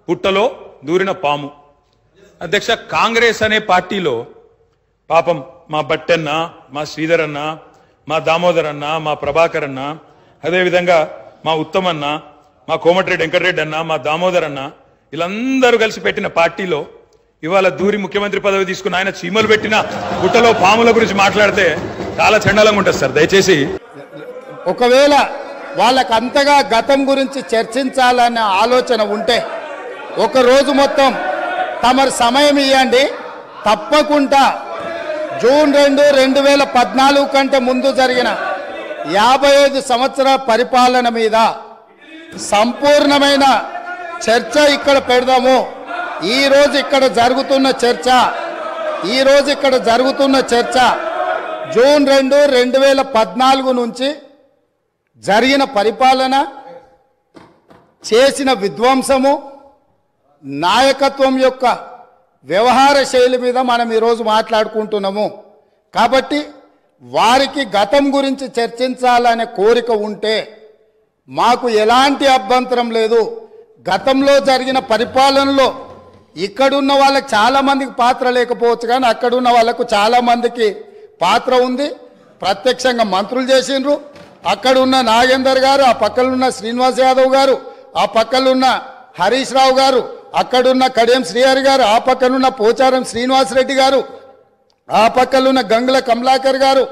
పుట్టలో దూరిన పాము. అధ్యక్ష, కాంగ్రెస్ అనే పార్టీలో పాపం మా బట్టన్న, మా శ్రీధర్ అన్న, మా దామోదర్ అన్న, మా ప్రభాకర్ అన్న, అదేవిధంగా మా ఉత్తమన్న, మా కోమటిరెడ్డి వెంకటరెడ్డి అన్న, మా దామోదర్ అన్న, వీళ్ళందరూ కలిసి పెట్టిన పార్టీలో ఇవాళ దూరి ముఖ్యమంత్రి పదవి తీసుకున్న ఆయన చీమలు పెట్టిన పుట్టలో పాముల గురించి మాట్లాడితే చాలా చండాలంగా ఉంటుంది సార్. దయచేసి ఒకవేళ వాళ్ళకు అంతగా గతం గురించి చర్చించాలనే ఆలోచన ఉంటే ఒక రోజు మొత్తం తమరు సమయం ఇవ్వండి. తప్పకుండా జూన్ 2, 2014 కంటే ముందు జరిగిన 55 సంవత్సరాల పరిపాలన మీద సంపూర్ణమైన చర్చ ఇక్కడ పెడదాము. ఈరోజు ఇక్కడ జరుగుతున్న చర్చ జూన్ 2, 2014 నుంచి జరిగిన పరిపాలన, చేసిన విధ్వంసము, నాయకత్వం యొక్క వ్యవహార శైలి మీద మనం ఈరోజు మాట్లాడుకుంటున్నాము. కాబట్టి వారికి గతం గురించి చర్చించాలనే కోరిక ఉంటే మాకు ఎలాంటి అభ్యంతరం లేదు. గతంలో జరిగిన పరిపాలనలో ఇక్కడున్న వాళ్ళకి చాలామందికి పాత్ర లేకపోవచ్చు, కానీ అక్కడున్న వాళ్ళకు చాలామందికి పాత్ర ఉంది. ప్రత్యక్షంగా మంత్రులు చేసిండ్రు. అక్కడున్న నాగేందర్ గారు, ఆ పక్కనున్న శ్రీనివాస్ యాదవ్ గారు, ఆ పక్కనున్న హరీష్ రావు గారు, అక్కడున్న కడియం శ్రీహరి గారు, ఆ పక్కనున్న పోచారం శ్రీనివాసరెడ్డి గారు, ఆ పక్కనున్న గంగుల కమలాకర్ గారు,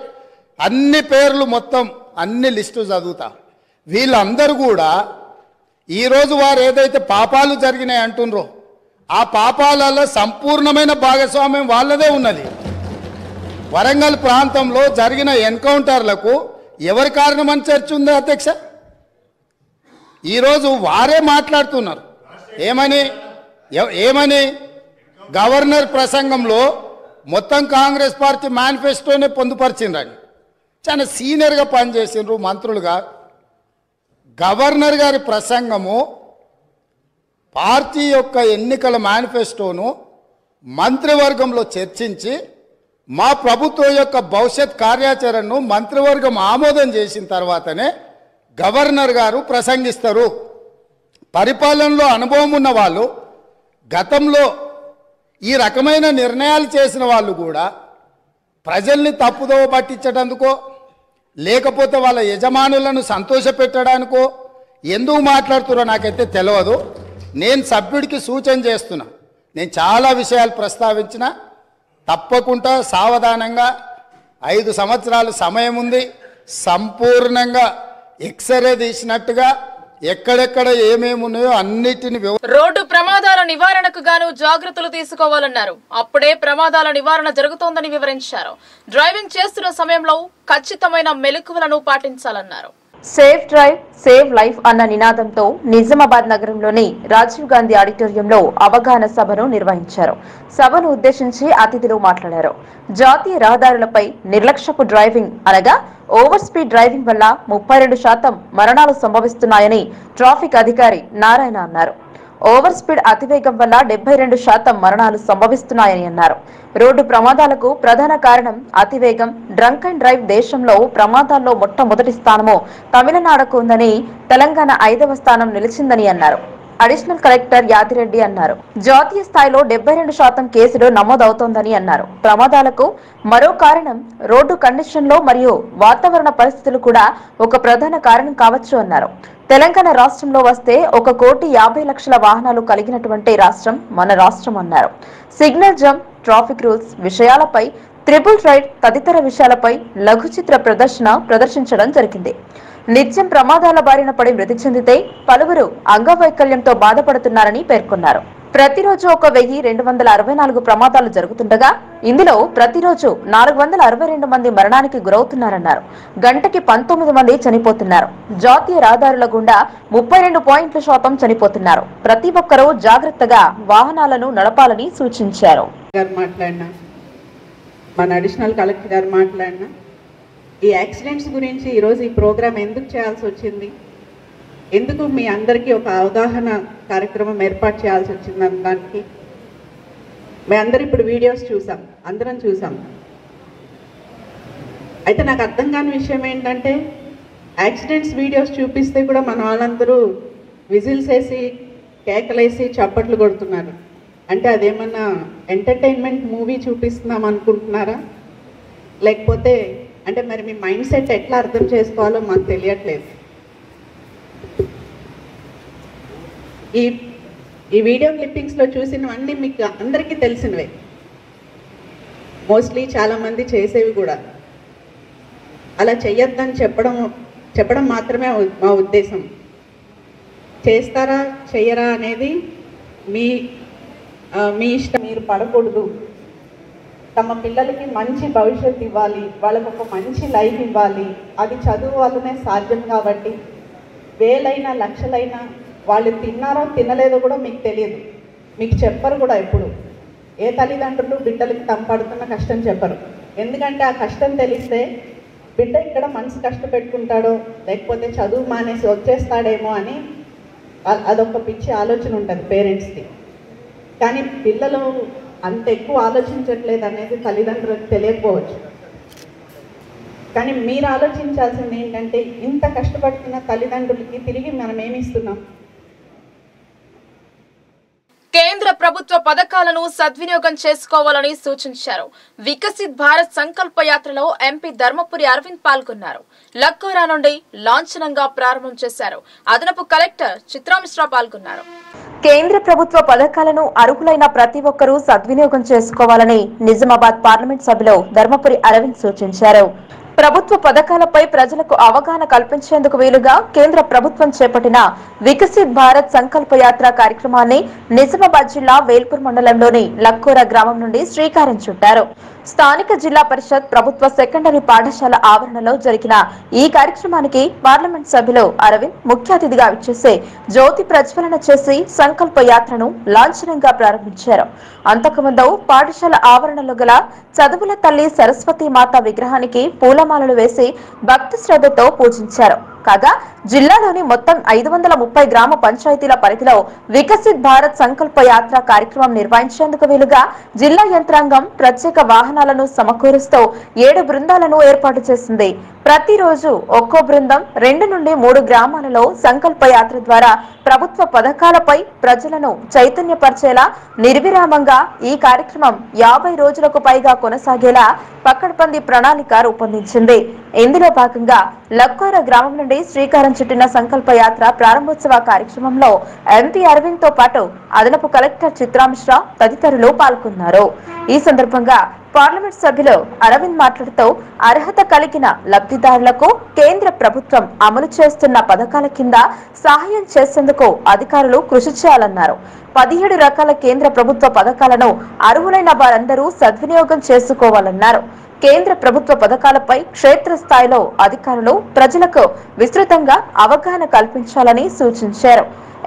అన్ని పేర్లు మొత్తం అన్ని లిస్టు చదువుతా. వీళ్ళందరూ కూడా ఈరోజు వారు ఏదైతే పాపాలు జరిగినాయి అంటుండ్రో ఆ పాపాలలో సంపూర్ణమైన భాగస్వామ్యం వాళ్ళదే ఉన్నది. వరంగల్ ప్రాంతంలో జరిగిన ఎన్కౌంటర్లకు ఎవరి కారణమని చర్చ ఉంది అధ్యక్ష? ఈరోజు వారే మాట్లాడుతున్నారు. ఏమని గవర్నర్ ప్రసంగంలో మొత్తం కాంగ్రెస్ పార్టీ మేనిఫెస్టోనే పొందుపరిచిండ్రని చాలా సీనియర్గా పనిచేసిండ్రు మంత్రులుగా. గవర్నర్ గారి ప్రసంగము పార్టీ యొక్క ఎన్నికల మేనిఫెస్టోను మంత్రివర్గంలో చర్చించి మా ప్రభుత్వం యొక్క భవిష్యత్ కార్యాచరణను మంత్రివర్గం ఆమోదం చేసిన తర్వాతనే గవర్నర్ గారు ప్రసంగిస్తారు. పరిపాలనలో అనుభవం ఉన్న వాళ్ళు, గతంలో ఈ రకమైన నిర్ణయాలు చేసిన వాళ్ళు కూడా ప్రజల్ని తప్పుదోవ పట్టించడానికో లేకపోతే వాళ్ళ యజమానులను సంతోషపెట్టడానికో ఎందుకు మాట్లాడుతున్నారో నాకైతే తెలియదు. నేను సభ్యుడికి సూచన చేస్తున్నా. నేను చాలా విషయాలు ప్రస్తావించిన, తప్పకుండా సావధానంగా 5 సంవత్సరాలు సమయం ఉంది. సంపూర్ణంగా ఎక్స్రే తీసినట్టుగా ఎక్కడెక్కడ ఏమేమి ఉన్నాయో అన్నిటిని రోడ్డు ప్రమాదాల నివారణకు గాను జాగ్రత్తలు తీసుకోవాలన్నారు. అప్పుడే ప్రమాదాల నివారణ జరుగుతోందని వివరించారు. డ్రైవింగ్ చేస్తున్న సమయంలో ఖచ్చితమైన మెలకువలను పాటించాలన్నారు. సేఫ్ డ్రైవ్ సేవ్ లైఫ్ అన్న నినాదంతో నిజామాబాద్ నగరంలోని రాజీవ్ గాంధీ ఆడిటోరియంలో అవగాహన సభను నిర్వహించారు. సభను ఉద్దేశించి అతిథులు మాట్లాడారు. జాతీయ రహదారులపై నిర్లక్ష్యపు డ్రైవింగ్ అనగా ఓవర్ స్పీడ్ డ్రైవింగ్ వల్ల 32% మరణాలు సంభవిస్తున్నాయని ట్రాఫిక్ అధికారి నారాయణ అన్నారు. ఓవర్ స్పీడ్ అతివేగం వల్ల 72% మరణాలు సంభవిస్తున్నాయని అన్నారు. రోడ్డు ప్రమాదాలకు ప్రధాన కారణం అతివేగం. డ్రంక్ అండ్ డ్రైవ్ దేశంలో ప్రమాదాల్లో మొట్టమొదటి స్థానము తమిళనాడుకు ఉందని, తెలంగాణ 5వ స్థానం నిలిచిందని అన్నారు. అడిషనల్ కలెక్టర్ యాదిరెడ్డి అన్నారు. జాతీయ స్థాయిలో 72% కేసులు నమోదవుతోందని అన్నారు. ప్రమాదాలకు మరో కారణం రోడ్డు కండిషన్లో మరియు వాతావరణ పరిస్థితులు కూడా ఒక ప్రధాన కారణం కావచ్చు అన్నారు. తెలంగాణ రాష్ట్రంలో వస్తే 1,50,00,000 వాహనాలు కలిగినటువంటి రాష్ట్రం మన రాష్ట్రం అన్నారు. సిగ్నల్ జంప్, ట్రాఫిక్ రూల్స్ విషయాలపై, ట్రిపుల్ రైడ్ తదితర విషయాలపై లఘు చిత్ర ప్రదర్శించడం జరిగింది. నిత్యం ప్రమాదాల బారిన పడి మృతి చెందితే పలువురు అంగవైకల్యంతో బాధపడుతున్నారని పేర్కొన్నారు. ప్రతిరోజు 1264 ప్రమాదాలు జరుగుతుండగా ఇందులో ప్రతిరోజు 462 మంది మరణానికి గురవుతున్నారన్నారు. గంటకి 19 మంది చనిపోతున్నారు. జాతీయ రహదారుల గుండా 32% చనిపోతున్నారు. ప్రతి ఒక్కరూ జాగ్రత్తగా వాహనాలను నడపాలని సూచించారు. మన అడిషనల్ కలెక్టర్ గారు మాట్లాడినా ఈ యాక్సిడెంట్స్ గురించి ఈరోజు ఈ ప్రోగ్రామ్ ఎందుకు చేయాల్సి వచ్చింది, ఎందుకు మీ అందరికీ ఒక అవగాహన కార్యక్రమం ఏర్పాటు చేయాల్సి వచ్చింది దానికి మేము అందరూ ఇప్పుడు వీడియోస్ చూసాం, అందరం చూసాం. అయితే నాకు అర్థం కాని విషయం ఏంటంటే యాక్సిడెంట్స్ వీడియోస్ చూపిస్తే కూడా మన వాళ్ళందరూ విజిల్స్ వేసి కేకలేసి చప్పట్లు కొడుతున్నారు. అంటే అదేమన్నా ఎంటర్టైన్మెంట్ మూవీ చూపిస్తున్నాం అనుకుంటున్నారా, లేకపోతే అంటే మరి మీ మైండ్ సెట్ ఎట్లా అర్థం చేసుకోవాలో మాకు తెలియట్లేదు. ఈ వీడియో క్లిప్పింగ్స్లో చూసినవన్నీ మీకు అందరికీ తెలిసినవే, మోస్ట్లీ చాలామంది చేసేవి కూడా. అలా చెయ్యొద్దని చెప్పడం మాత్రమే మా ఉద్దేశం. చేస్తారా చెయ్యరా అనేది మీ ఇష్టం. మీరు పడకూడదు. తమ పిల్లలకి మంచి భవిష్యత్తు ఇవ్వాలి, వాళ్ళకు ఒక మంచి లైఫ్ ఇవ్వాలి. అది చదువు వల్లనే సాధ్యం. కాబట్టి వేలైనా లక్షలైనా వాళ్ళు తిన్నారో తినలేదో కూడా మీకు తెలియదు, మీకు చెప్పరు కూడా. ఎప్పుడు ఏ తల్లిదండ్రులు బిడ్డలకి పడుతున్న కష్టం చెప్పరు. ఎందుకంటే ఆ కష్టం తెలిస్తే బిడ్డ ఇక్కడ మనసు కష్టపెట్టుకుంటాడో లేకపోతే చదువు మానేసి వచ్చేస్తాడేమో అని అదొక పిచ్చి ఆలోచన ఉంటుంది పేరెంట్స్కి. కానీ పిల్లలు అంత ఎక్కువ ఆలోచించట్లేదు అనేది తల్లిదండ్రులకు తెలియకపోవచ్చు. కానీ మీరు ఆలోచించాల్సింది ఏంటంటే ఇంత కష్టపడుతున్న తల్లిదండ్రులకి తిరిగి మనం ఏమి ఇస్తున్నాం? కేంద్ర ప్రభుత్వ పథకాలను సద్వినియోగం చేసుకోవాలని సూచించారు. వికసిత్ భారత్ సంకల్ప యాత్రలో ఎంపీ ధర్మపురి అరవింద్ పాల్గొన్నారు. లక్కోరా నుండి లాంఛనంగా ప్రారంభం చేశారు. అదనపు కలెక్టర్ చిత్రామిశ్రా పాల్గొన్నారు. కేంద్ర ప్రభుత్వ పథకాలను అర్హులైన ప్రతి ఒక్కరూ సద్వినియోగం చేసుకోవాలని నిజామాబాద్ పార్లమెంట్ సభలో ధర్మపురి అరవింద్ సూచించారు. ప్రభుత్వ పథకాలపై ప్రజలకు అవగాహన కల్పించేందుకు వీలుగా కేంద్ర ప్రభుత్వం చేపట్టిన వికసిత్ భారత్ సంకల్ప యాత్ర కార్యక్రమాన్ని నిజామాబాద్ జిల్లా వేల్పూర్ మండలంలోని లక్కోరా గ్రామం నుండి శ్రీకారం చుట్టారు. స్థానిక జిల్లా పరిషత్ ప్రభుత్వ సెకండరీ పాఠశాల ఆవరణలో జరిగిన ఈ కార్యక్రమానికి పార్లమెంట్ సభ్యులు అరవింద్ ముఖ్య అతిథిగా విచ్చేసి జ్యోతి ప్రజ్వలన చేసి సంకల్ప యాత్రను లాంఛనంగా ప్రారంభించారు. అంతకుముందు పాఠశాల ఆవరణలో గల చదువుల తల్లి సరస్వతి మాత విగ్రహానికి పూలమాలలు వేసి భక్తి శ్రద్ధతో పూజించారు. కాగా జిల్లాలోని మొత్తం 530 గ్రామ పంచాయతీల పరిధిలో వికసిత్ భారత్ సంకల్ప యాత్ర కార్యక్రమం నిర్వహించేందుకు వీలుగా జిల్లా యంత్రాంగం ప్రత్యేక వాహనాలను సమకూరుస్తూ 7 బృందాలను ఏర్పాటు చేసింది. ప్రతిరోజు ఒక్కో బృందం 2 నుండి 3 గ్రామాలలో సంకల్ప యాత్ర ద్వారా ప్రభుత్వ పథకాలపై ప్రజలను చైతన్యపరిచేలా నిర్విరామంగా ఈ కార్యక్రమం 50 రోజులకు పైగా కొనసాగేలా పకడ్బందీ ప్రణాళిక రూపొందించింది. ఇందులో భాగంగా లక్కోరా గ్రామం నుండి శ్రీకారం చుట్టిన సంకల్ప యాత్ర ప్రారంభోత్సవ కార్యక్రమంలో ఎంపీ అరవింద్ తో పాటు అదనపు కలెక్టర్ చిత్రామిశ్రా తదితరులు పాల్గొన్నారు. ఈ సందర్భంగా పార్లమెంట్ సభ్యులు అరవింద్ మాట్లాడుతూ అర్హత కలిగిన లబ్ధిదారులకు కేంద్ర ప్రభుత్వం అమలు చేస్తున్న పథకాల కింద సహాయం చేసేందుకు అధికారులు కృషి చేయాలన్నారు. 17 రకాల కేంద్ర ప్రభుత్వ పథకాలను అర్హులైన వారందరూ సద్వినియోగం చేసుకోవాలన్నారు. కేంద్ర ప్రభుత్వ పథకాలపై క్షేత్రస్థాయిలో అధికారులు ప్రజలకు విస్తృతంగా అవగాహన కల్పించాలని సూచించారు.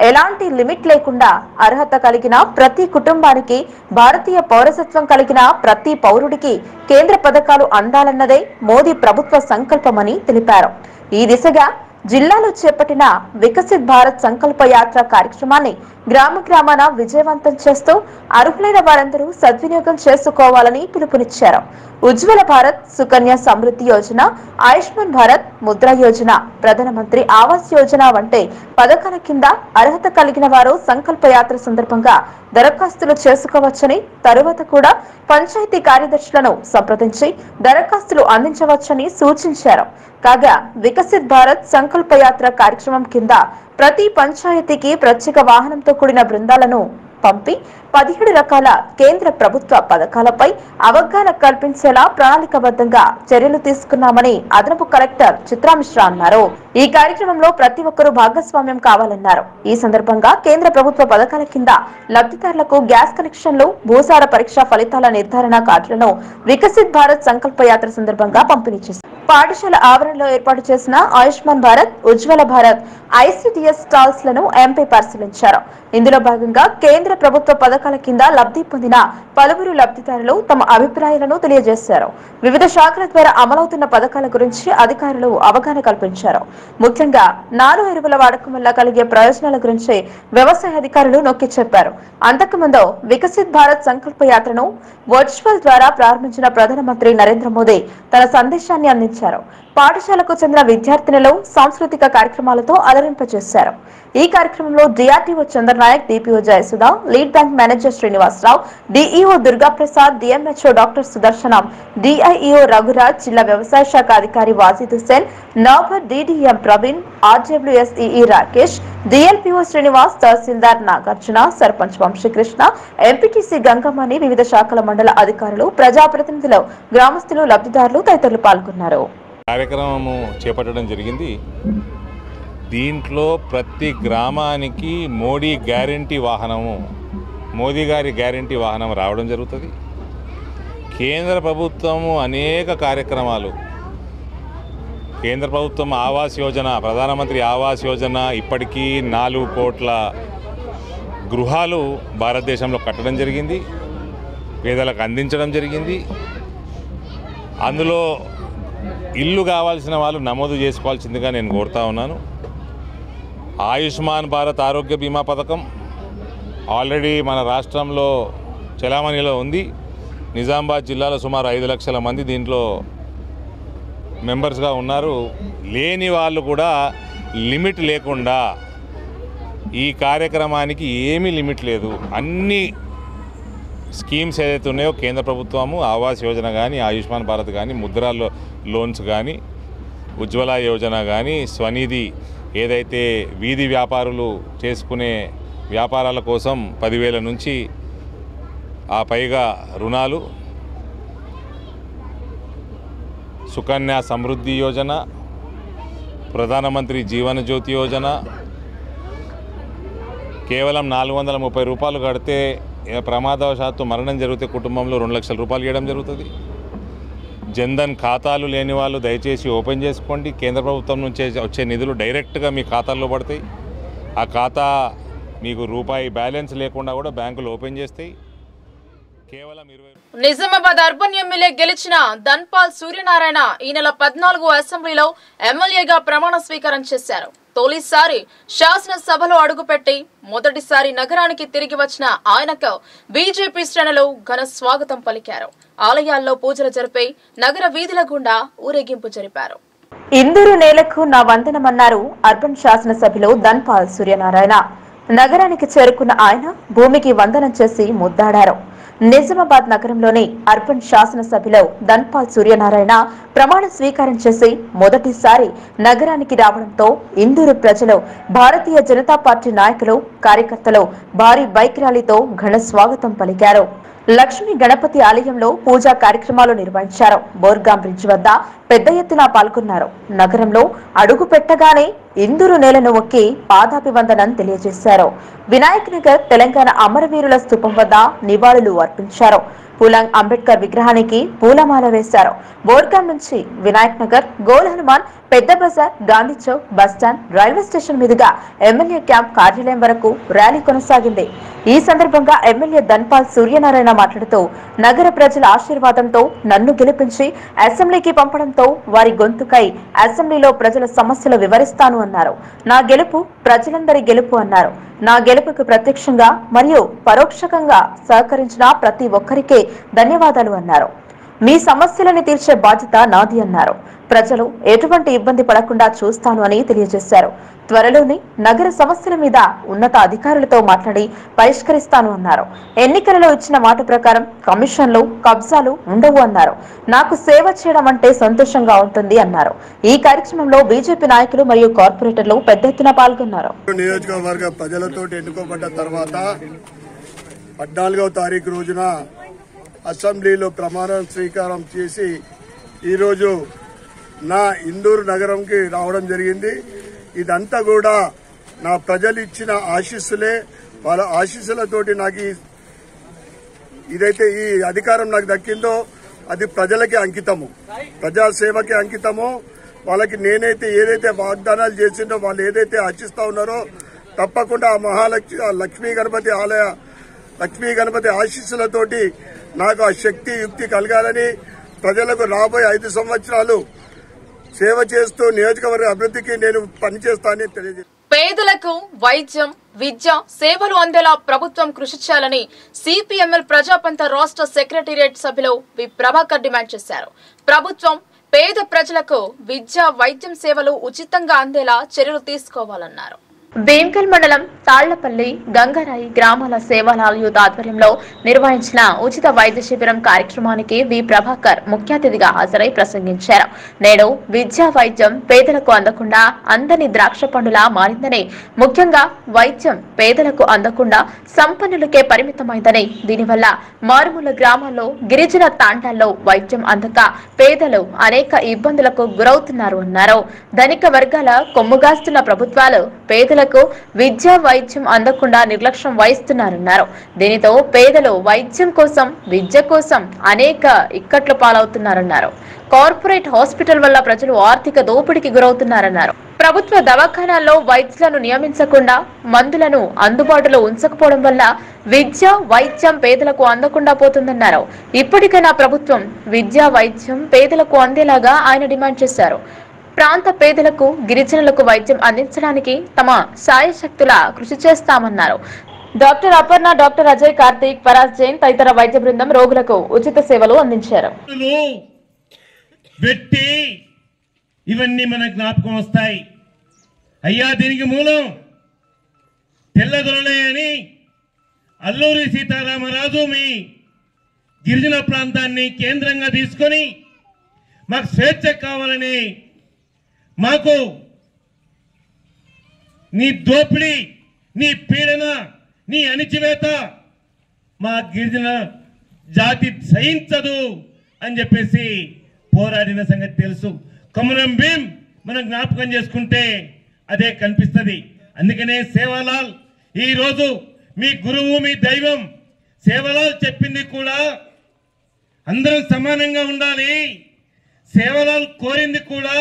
ఎలాంటి లిమిట్ లేకుండా అర్హత కలిగిన ప్రతి కుటుంబానికి, భారతీయ పౌరసత్వం కలిగిన ప్రతి పౌరుడికి కేంద్ర పథకాలు అందాలన్నదే మోదీ ప్రభుత్వ సంకల్పమని తెలిపారు. ఈ దిశగా జిల్లాలో చేపట్టిన వికసిత్ భారత్ సంకల్ప యాత్ర కార్యక్రమాన్ని గ్రామ గ్రామాన విజయవంతం చేస్తూ అర్హులైన వారందరూ సద్వినియోగం చేసుకోవాలని పిలుపునిచ్చారు. ఉజ్వల భారత్, సుకన్య సమృద్ధి యోజన, ఆయుష్మాన్ భారత్, ముద్రా యోజన, ప్రధానమంత్రి ఆవాస్ యోజన వంటి పథకాల కింద అర్హత కలిగిన వారు సంకల్ప యాత్ర సందర్భంగా దరఖాస్తులు చేసుకోవచ్చని, తరువాత కూడా పంచాయతీ కార్యదర్శులను సంప్రదించి దరఖాస్తులు అందించవచ్చని సూచించారు. కాగా వికసిత్ భారత్ సంకల్ప యాత్ర కార్యక్రమం కింద ప్రతి పంచాయతీకి ప్రత్యేక వాహనంతో కూడిన బృందాలను పంపి 17 రకాల కేంద్ర ప్రభుత్వ పథకాలపై అవగాహన కల్పించేలా ప్రణాళికబద్ధంగా చర్యలు తీసుకున్నామని అదనపు కలెక్టర్ చిత్రా మిశ్రా అన్నారు. ఈ కార్యక్రమంలో ప్రతి ఒక్కరూ భాగస్వామ్యం కావాలన్నారు. ఈ సందర్భంగా కేంద్ర ప్రభుత్వ పథకాల కింద లబ్ధిదారులకు గ్యాస్ కనెక్షన్లు, భూసార పరీక్ష ఫలితాల నిర్ధారణ కార్డులను వికసిత్ భారత్ సంకల్ప యాత్ర సందర్భంగా పంపిణీ చేశారు. పాఠశాల ఆవరణలో ఏర్పాటు చేసిన ఆయుష్మాన్ భారత్, ఉజ్వల భారత్ ఐసిడిఎస్ స్టాల్స్ లను ఎంపీ పరిశీలించారు. ఇందులో భాగంగా కేంద్ర ప్రభుత్వ పథకాల కింద లబ్ధి పొందిన పలువురు లబ్ధిదారులు తమ అభిప్రాయాలను తెలియజేశారు. వివిధ శాఖల ద్వారా అమలవుతున్న పథకాల గురించి అధికారులు అవగాహన కల్పించారు. ముఖ్యంగా నాను ఎరువుల వాడకం వల్ల కలిగే ప్రయోజనాల గురించి వ్యవసాయ అధికారులు నొక్కి చెప్పారు. అంతకుముందు వికసిత్ భారత్ సంకల్ప యాత్రను వర్చువల్ ద్వారా ప్రారంభించిన ప్రధానమంత్రి నరేంద్ర మోదీ తన సందేశాన్ని అందించారు. పాఠశాలకు చెందిన విద్యార్థినులు సాంస్కృతిక కార్యక్రమాలతో అలరింపజేశారు. ఈ కార్యక్రమంలో DRDO Chandranayak, DPO Jayasudha, lead bank manager Srinivasarao, DEO Durgaprasad, DMHO doctor Sudarshanam, DIEO Raghuraj, జిల్లా వ్యవసాయ శాఖ అధికారి వాజిద్ హుసేన్, నౌబర్ DDM Praveen, RWS EE Rakesh, DLPO Srinivas, tahsildar Nagarjuna, sarpanch Vamsikrishna, MPTC గంగమ్మని, వివిధ శాఖల మండల అధికారులు, ప్రజాప్రతినిధులు, గ్రామస్తులు, లబ్ధిదారులు తదితరులు పాల్గొన్నారు. కార్యక్రమము చేపట్టడం జరిగింది. దీంట్లో ప్రతి గ్రామానికి మోడీ గారి గ్యారంటీ వాహనం రావడం జరుగుతుంది. కేంద్ర ప్రభుత్వము అనేక కార్యక్రమాలు, కేంద్ర ప్రభుత్వం ఆవాస్ యోజన, ప్రధానమంత్రి ఆవాస్ యోజన ఇప్పటికీ 4 కోట్ల గృహాలు భారతదేశంలో కట్టడం జరిగింది, పేదలకు అందించడం జరిగింది. అందులో ఇల్లు కావాల్సిన వాళ్ళు నమోదు చేసుకోవాల్సిందిగా నేను కోరుతా ఉన్నాను. ఆయుష్మాన్ భారత్ ఆరోగ్య బీమా పథకం ఆల్రెడీ మన రాష్ట్రంలో చలామణిలో ఉంది. నిజామాబాద్ జిల్లాలో సుమారు 5 లక్షల మంది దీంట్లో మెంబర్స్గా ఉన్నారు. లేని వాళ్ళు కూడా లిమిట్ లేకుండా ఈ కార్యక్రమానికి ఏమీ లిమిట్ లేదు. అన్ని స్కీమ్స్ ఏదైతే ఉన్నాయో కేంద్ర ప్రభుత్వము, ఆవాస్ యోజన కానీ, ఆయుష్మాన్ భారత్ కానీ, ముద్రా లోన్స్ కానీ, ఉజ్వల యోజన కానీ, స్వనిధి ఏదైతే వీధి వ్యాపారులు చేసుకునే వ్యాపారాల కోసం 10,000 నుంచి ఆ పైగా రుణాలు, సుకన్య సమృద్ధి యోజన, ప్రధానమంత్రి జీవన జ్యోతి యోజన, కేవలం 430 రూపాయలు కడితే ప్రమాదవశాత్తు మరణం జరిగితే కుటుంబంలో 2 లక్షల రూపాయలు ఇవ్వడం జరుగుతుంది. జన్ధన్ ఖాతాలు లేని వాళ్ళు దయచేసి ఓపెన్ చేసుకోండి. కేంద్ర ప్రభుత్వం నుంచి వచ్చే నిధులు డైరెక్ట్గా మీ ఖాతాల్లో పడతాయి. ఆ ఖాతా మీకు రూపాయి బ్యాలెన్స్ లేకుండా కూడా బ్యాంకులు ఓపెన్ చేస్తాయి. కేవలం 20. నిజామాబాద్ అర్బన్ ఎమ్మెల్యే గెలిచిన ధన్పాల్ సూర్యనారాయణ ఈ నెల 14వ అసెంబ్లీలో ఎమ్మెల్యేగా ప్రమాణ స్వీకారం చేశారు. తొలిసారి శాసనసభలో అడుగుపెట్టి మొదటిసారి నగరానికి తిరిగి వచ్చిన ఆయనకు బీజేపీ శ్రేణులు ఘన స్వాగతం పలికారు. ఆలయాల్లో పూజలు జరిపి నగర వీధుల గుండా ఊరేగింపు జరిపారు. ఇందూరు నేలకు నా వందనమన్నారు అర్బన్ శాసనసభ్యులు ధన్పాల్ సూర్యనారాయణ. నగరానికి చేరుకున్న ఆయన భూమికి వందనం చేసి ముద్దాడారు. నిజామాబాద్ నగరంలోని అర్బన్ శాసనసభ్యులు ధన్పాల్ సూర్యనారాయణ ప్రమాణ స్వీకారం చేసి మొదటిసారి నగరానికి రావడంతో ఇందూరు ప్రజలు, భారతీయ జనతా పార్టీ నాయకులు, కార్యకర్తలు భారీ బైక్ ర్యాలీతో ఘన స్వాగతం పలికారు. లక్ష్మీ గణపతి ఆలయంలో పూజా కార్యక్రమాలు నిర్వహించారు. బోర్గాం బ్రిడ్జ్ వద్ద పెద్ద ఎత్తున పాల్గొన్నారు. నగరంలో అడుగు పెట్టగానే ఇందూరు నేలను మొక్కి పాదాభివందనం తెలియజేశారు. వినాయక్ నగర్ తెలంగాణ అమరవీరుల స్థూపం వద్ద నివాళులు అర్పించారు. పూలంగ్ అంబేద్కర్ విగ్రహానికి పూలమాల వేశారు. బోర్గాం నుంచి Vinayak Nagar, Gol Hanuman, Pedda Bazar, Gandhi Chowk, bus stand, railway station మీదుగా ఎమ్మెల్యే క్యాంప్ కార్యాలయం వరకు ర్యాలీ కొనసాగింది. ఈ సందర్భంగా ఎమ్మెల్యే ధన్పాల్ సూర్యనారాయణ మాట్లాడుతూ, నగర ప్రజల ఆశీర్వాదంతో నన్ను గెలిపించి అసెంబ్లీకి పంపడంతో వారి గొంతుకై అసెంబ్లీలో ప్రజల సమస్యలు వివరిస్తాను అన్నారు. నా గెలుపు ప్రజలందరి గెలుపు అన్నారు. నా గెలుపుకు ప్రత్యక్షంగా మరియు పరోక్షంగా సహకరించిన ప్రతి ఒక్కరికి ధన్యవాదాలు అన్నారు. మీ సమస్యలను తీర్చే బాధ్యత నాది అన్నారు. ప్రజలు ఎటువంటి ఇబ్బంది పడకుండా చూస్తాను అని తెలియజేశారు. త్వరలోనే నగర సమస్యల మీద ఉన్నత అధికారులతో మాట్లాడి పరిష్కరిస్తాను అన్నారు. ఎన్నికలలో ఇచ్చిన మాట ప్రకారం కమిషన్లు, కబ్జాలు ఉండవు అన్నారు. నాకు సేవ చేయడం అంటే సంతోషంగా ఉంటుంది అన్నారు. ఈ కార్యక్రమంలో బీజేపీ నాయకులు మరియు కార్పొరేటర్లు పెద్ద ఎత్తున పాల్గొన్నారు. నియోజకవర్గ ప్రజలతో ఎన్నుకోబడ్డ తర్వాత 14వ తారీఖు రోజున అసెంబ్లీలో ప్రమాణ స్వీకారం చేసి ఈరోజు నా ఇందూరు నగరంకి రావడం జరిగింది. ఇదంతా కూడా నా ప్రజలు ఇచ్చిన ఆశీస్సులే. వాళ్ళ ఆశీస్సులతోటి నాకు ఇదైతే ఈ అధికారం నాకు దక్కిందో అది ప్రజలకి అంకితము, ప్రజాసేవకి అంకితము. వాళ్ళకి నేనైతే ఏదైతే వాగ్దానాలు చేసిందో వాళ్ళు ఏదైతే ఆశిస్తా ఉన్నారో తప్పకుండా ఆ లక్ష్మీ గణపతి ఆశీస్సులతోటి నాకు ఆ శక్తి యుక్తి కలగాలని ప్రజలకు రాబోయే 5 సంవత్సరాలు సేవ చేస్తూ నియోజకవర్గ అభివృద్ధికి నేను పనిచేస్తానని తెలియజేస్తాను. పేదలకు వైద్యం, విద్య సేవలు అందేలా ప్రభుత్వం కృషి చేయాలని సిపిఎంఎల్ ప్రజాపంత రాష్ట్ర సెక్రటేరియట్ సభ్యులు వి ప్రభాకర్ డిమాండ్ చేశారు. ప్రభుత్వం పేద ప్రజలకు విద్య, వైద్యం సేవలు ఉచితంగా అందేలా చర్యలు తీసుకోవాలన్నారు. భీమ్గల్ మండలం తాళ్లపల్లి గంగారాయి గ్రామాల సేవాలాల్ యూత్ ఆధ్వర్యంలో నిర్వహించిన ఉచిత వైద్య శిబిరం కార్యక్రమానికి వి ప్రభాకర్ ముఖ్య అతిథిగా హాజరై ప్రసంగించారు. నేడు విద్యా వైద్యం పేదలకు అందకుండా అందని ద్రాక్ష పండులా మారిందని, ముఖ్యంగా వైద్యం పేదలకు అందకుండా సంపన్నులకే పరిమితమైందని, దీనివల్ల మారుమూల గ్రామాల్లో గిరిజన తాండాల్లో వైద్యం అందక పేదలు అనేక ఇబ్బందులకు గురవుతున్నారు అన్నారు. ధనిక వర్గాల కొమ్ముగాస్తున్న ప్రభుత్వాలు పేదలకు విద్యా వైద్యం అందకుండా నిర్లక్ష్యం వహిస్తున్నారన్నారు. దీనితో పేదలు వైద్యం కోసం, విద్య కోసం అనేక ఇక్కట్లు పాలవుతున్నారన్నారు. కార్పొరేట్ హాస్పిటల్ వల్ల ప్రజలు ఆర్థిక దోపిడీకి గురవుతున్నారన్నారు. ప్రభుత్వ దవాఖానాల్లో వైద్యులను నియమించకుండా మందులను అందుబాటులో ఉంచకపోవడం వల్ల విద్య, వైద్యం పేదలకు అందకుండా పోతుందన్నారు. ఇప్పటికైనా ప్రభుత్వం విద్యా, వైద్యం పేదలకు అందేలాగా ఆయన డిమాండ్ చేశారు. ప్రాంత పేదలకు, గిరిజనులకు వైద్యం అందించడానికి తమ సాయశక్తులా కృషి చేస్తామన్నారు. డాక్టర్ అపర్ణ, డాక్టర్ అజయ్, కార్తీక్, పరాజ్ జైన్ తదితర వైద్య బృందం రోగులకు ఉచిత సేవలు అందించారు. ఇవన్నీ మన జ్ఞాపకం వస్తాయి. అయ్యా, దీనికి మూలం తెల్లదొరలే అని అల్లూరి సీతారామరాజు మీ గిరిజన ప్రాంతాన్ని కేంద్రంగా తీసుకొని మాకు స్వేచ్ఛ కావాలని, మాకు నీ దోపిడీ, నీ పీడన, నీ అణిచివేత మా గిరిజన జాతి సహించదు అని చెప్పేసి పోరాడిన సంగతి తెలుసు. కొమరం భీం మనం జ్ఞాపకం చేసుకుంటే అదే కనిపిస్తుంది. అందుకనే సేవాలాల్ ఈరోజు మీ గురువు, మీ దైవం సేవాలాల్ చెప్పింది కూడా అందరం సమానంగా ఉండాలి. సేవాలాల్ కోరింది కూడా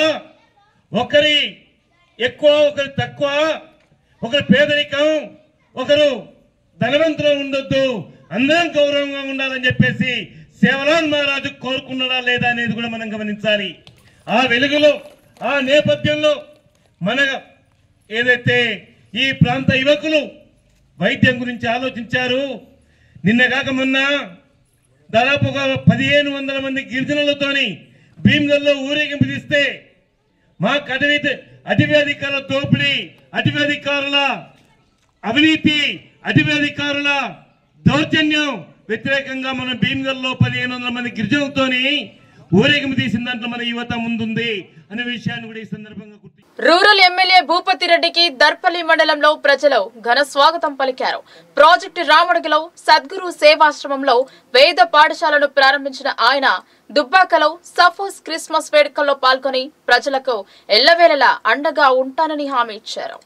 ఒకరి ఎక్కువ, ఒకరి తక్కువ, ఒకరి పేదరికం, ఒకరు ధనవంతులు ఉండొద్దు, అందరం గౌరవంగా ఉండాలని చెప్పేసి సేవాలాల్ మహారాజు కోరుకున్నాడా లేదా అనేది కూడా మనం గమనించాలి. ఆ వెలుగులో, ఆ నేపథ్యంలో మన ఏదైతే ఈ ప్రాంత యువకులు వైద్యం గురించి ఆలోచించారు. నిన్నగాక మొన్న దాదాపుగా 1500 మంది గిరిజనులతోని భీమ్గల్లో ఊరేగింపు తీస్తే మాకు అటవీ అధికారుల దోపిడీ, అటవీ అధికారుల అవినీతి, అటవీ అధికారుల దౌర్జన్యం వ్యతిరేకంగా మన భీమ్గల్లో 1500 మంది గిరిజనులతోని ఊరేగింపు తీసిన దాంట్లో మన యువత ముందుంది అనే విషయాన్ని కూడా ఈ సందర్భంగా రూరల్ ఎమ్మెల్యే భూపతి రెడ్డికి దర్పల్లి మండలంలో ప్రజలు ఘన స్వాగతం పలికారు. ప్రాజెక్టు రామడుగులో సద్గురు సేవాశ్రమంలో వేద పాఠశాలను ప్రారంభించిన ఆయన దుబ్బాకలో సఫోస్ క్రిస్మస్ వేడుకల్లో పాల్గొని ప్రజలకు ఎల్లవేళలా అండగా ఉంటానని హామీ ఇచ్చారు.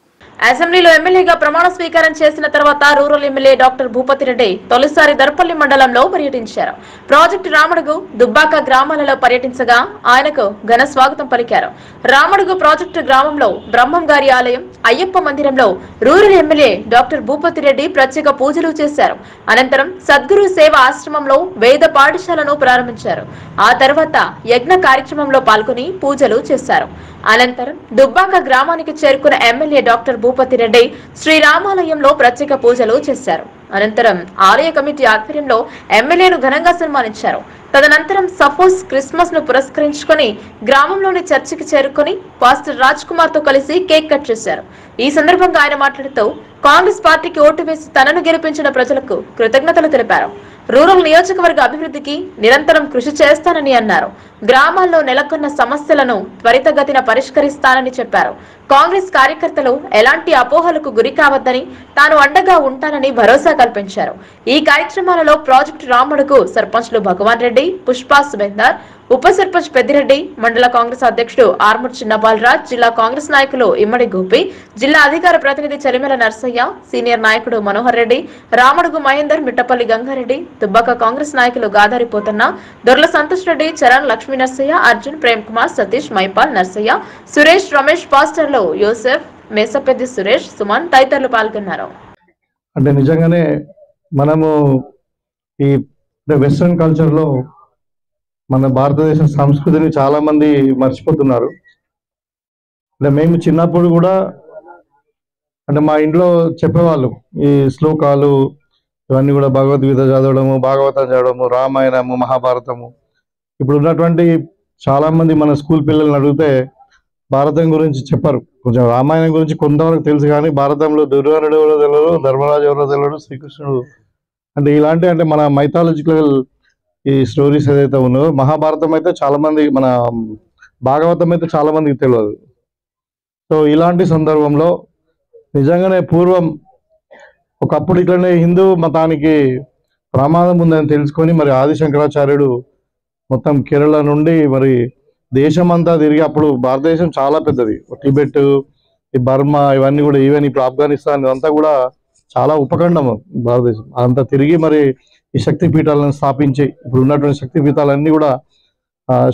అసెంబ్లీలో ఎమ్మెల్యేగా ప్రమాణ స్వీకారం చేసిన తర్వాత rural MLA doctor Bhupathi Reddy తొలిసారి దర్పల్లి మండలంలో పర్యటించారు. ప్రాజెక్టు రామడుగు, దుబ్బాక గ్రామాలలో పర్యటించగా ఆయనకు ఘన స్వాగతం పలికారు. రామడుగు ప్రాజెక్టు గ్రామంలో బ్రహ్మం గారి ఆలయం, అయ్యప్ప మందిరంలో rural MLA doctor Bhupathi Reddy ప్రత్యేక పూజలు చేశారు. అనంతరం సద్గురు సేవ ఆశ్రమంలో వేద పాఠశాలను ప్రారంభించారు. ఆ తర్వాత యజ్ఞ కార్యక్రమంలో పాల్గొని పూజలు చేశారు. అనంతరం దుబ్బాక గ్రామానికి చేరుకున్న ఎమ్మెల్యే డాక్టర్ భూపతి రెడ్డి శ్రీరామాలయంలో ప్రత్యేక పూజలు చేశారు. అనంతరం ఆలయ కమిటీ ఆధ్వర్యంలో ఎమ్మెల్యేను ఘనంగా సన్మానించారు. తదనంతరం సఫోస్ క్రిస్మస్ ను పురస్కరించుకుని గ్రామంలోని చర్చికి చేరుకుని పాస్టర్ రాజ్ కుమార్ తో కలిసి కేక్ కట్ చేశారు. ఈ సందర్భంగా ఆయన మాట్లాడుతూ కాంగ్రెస్ పార్టీకి ఓటు వేసి తనను గెలిపించిన ప్రజలకు కృతజ్ఞతలు తెలిపారు. రూరల్ నియోజకవర్గ అభివృద్ధికి నిరంతరం కృషి చేస్తానని అన్నారు. గ్రామాల్లో నెలకొన్న సమస్యలను త్వరితగతిన పరిష్కరిస్తానని చెప్పారు. కాంగ్రెస్ కార్యకర్తలు ఎలాంటి అపోహలకు గురి కావద్దని తాను అండగా ఉంటానని భరోసా కల్పించారు. ఈ కార్యక్రమాలలో ప్రాజెక్టు రాముడుకు సర్పంచ్లు భగవాన్ రెడ్డి, పుష్పా సుబేందర్, ఉప సర్పంచ్ పెద్దిరెడ్డి, మండల కాంగ్రెస్ అధ్యక్షుడు ఆర్మూర్ చిన్నబాలరాజ్, జిల్లా కాంగ్రెస్ నాయకులు ఇమ్మడి గోపి, జిల్లా అధికార ప్రతినిధి చలిమెల నర్సయ్య, సీనియర్ నాయకుడు మనోహర్ రెడ్డి, రాముడుగు మహేందర్, మిట్టపల్లి గంగారెడ్డి, దుబ్బాక కాంగ్రెస్ నాయకులు గాదారి పోతన్న, దొర్ల సంతోష్ రెడ్డి, చరణ్, లక్ష్మీ నర్సయ్య, అర్జున్, ప్రేమ్ కుమార్, సతీష్, మైపాల్, నర్సయ్య, సురేష్, రమేష్, పాస్టర్లు యోసెఫ్, మేసపెద్ది సురేష్, సుమన్ తదితరులు పాల్గొన్నారు. అంటే నిజంగానే మనము ఈ వెస్ట్రన్ కల్చర్లో మన భారతదేశ సంస్కృతిని చాలా మంది మర్చిపోతున్నారు. అంటే మేము చిన్నప్పుడు కూడా అంటే మా ఇంట్లో చెప్పేవాళ్ళు ఈ శ్లోకాలు ఇవన్నీ కూడా భగవద్గీత చదవడము, భాగవతం చదవడము, రామాయణము, మహాభారతము. ఇప్పుడు ఉన్నటువంటి చాలా మంది మన స్కూల్ పిల్లల్ని అడిగితే భారతం గురించి చెప్పరు. కొంచెం రామాయణం గురించి కొంతవరకు తెలుసు, కానీ భారతంలో దుర్యోధనుడు ఎవరో తెలియదు, ధర్మరాజు ఎవరో తెలియదు, శ్రీకృష్ణుడు అంటే ఇలాంటి అంటే మన మైథాలజికల్ ఈ స్టోరీస్ ఏదైతే ఉన్నాయో, మహాభారతం అయితే చాలా మంది, మన భాగవతం అయితే చాలా మందికి తెలియదు. సో ఇలాంటి సందర్భంలో నిజంగానే పూర్వం ఒకప్పుడు ఇట్లనే హిందూ మతానికి ప్రమాదం ఉందని తెలుసుకొని మరి ఆదిశంకరాచార్యుడు మొత్తం కేరళ నుండి మరి దేశమంతా తిరిగి, అప్పుడు భారతదేశం చాలా పెద్దది, టిబెట్, ఈ బర్మా ఇవన్నీ కూడా, ఈవెన్ ఇప్పుడు ఆఫ్ఘనిస్తాన్ ఇదంతా కూడా చాలా ఉపఖండం భారతదేశం అంతా తిరిగి మరి ఈ శక్తి పీఠాలను స్థాపించి ఇప్పుడు ఉన్నటువంటి శక్తి పీఠాలన్నీ కూడా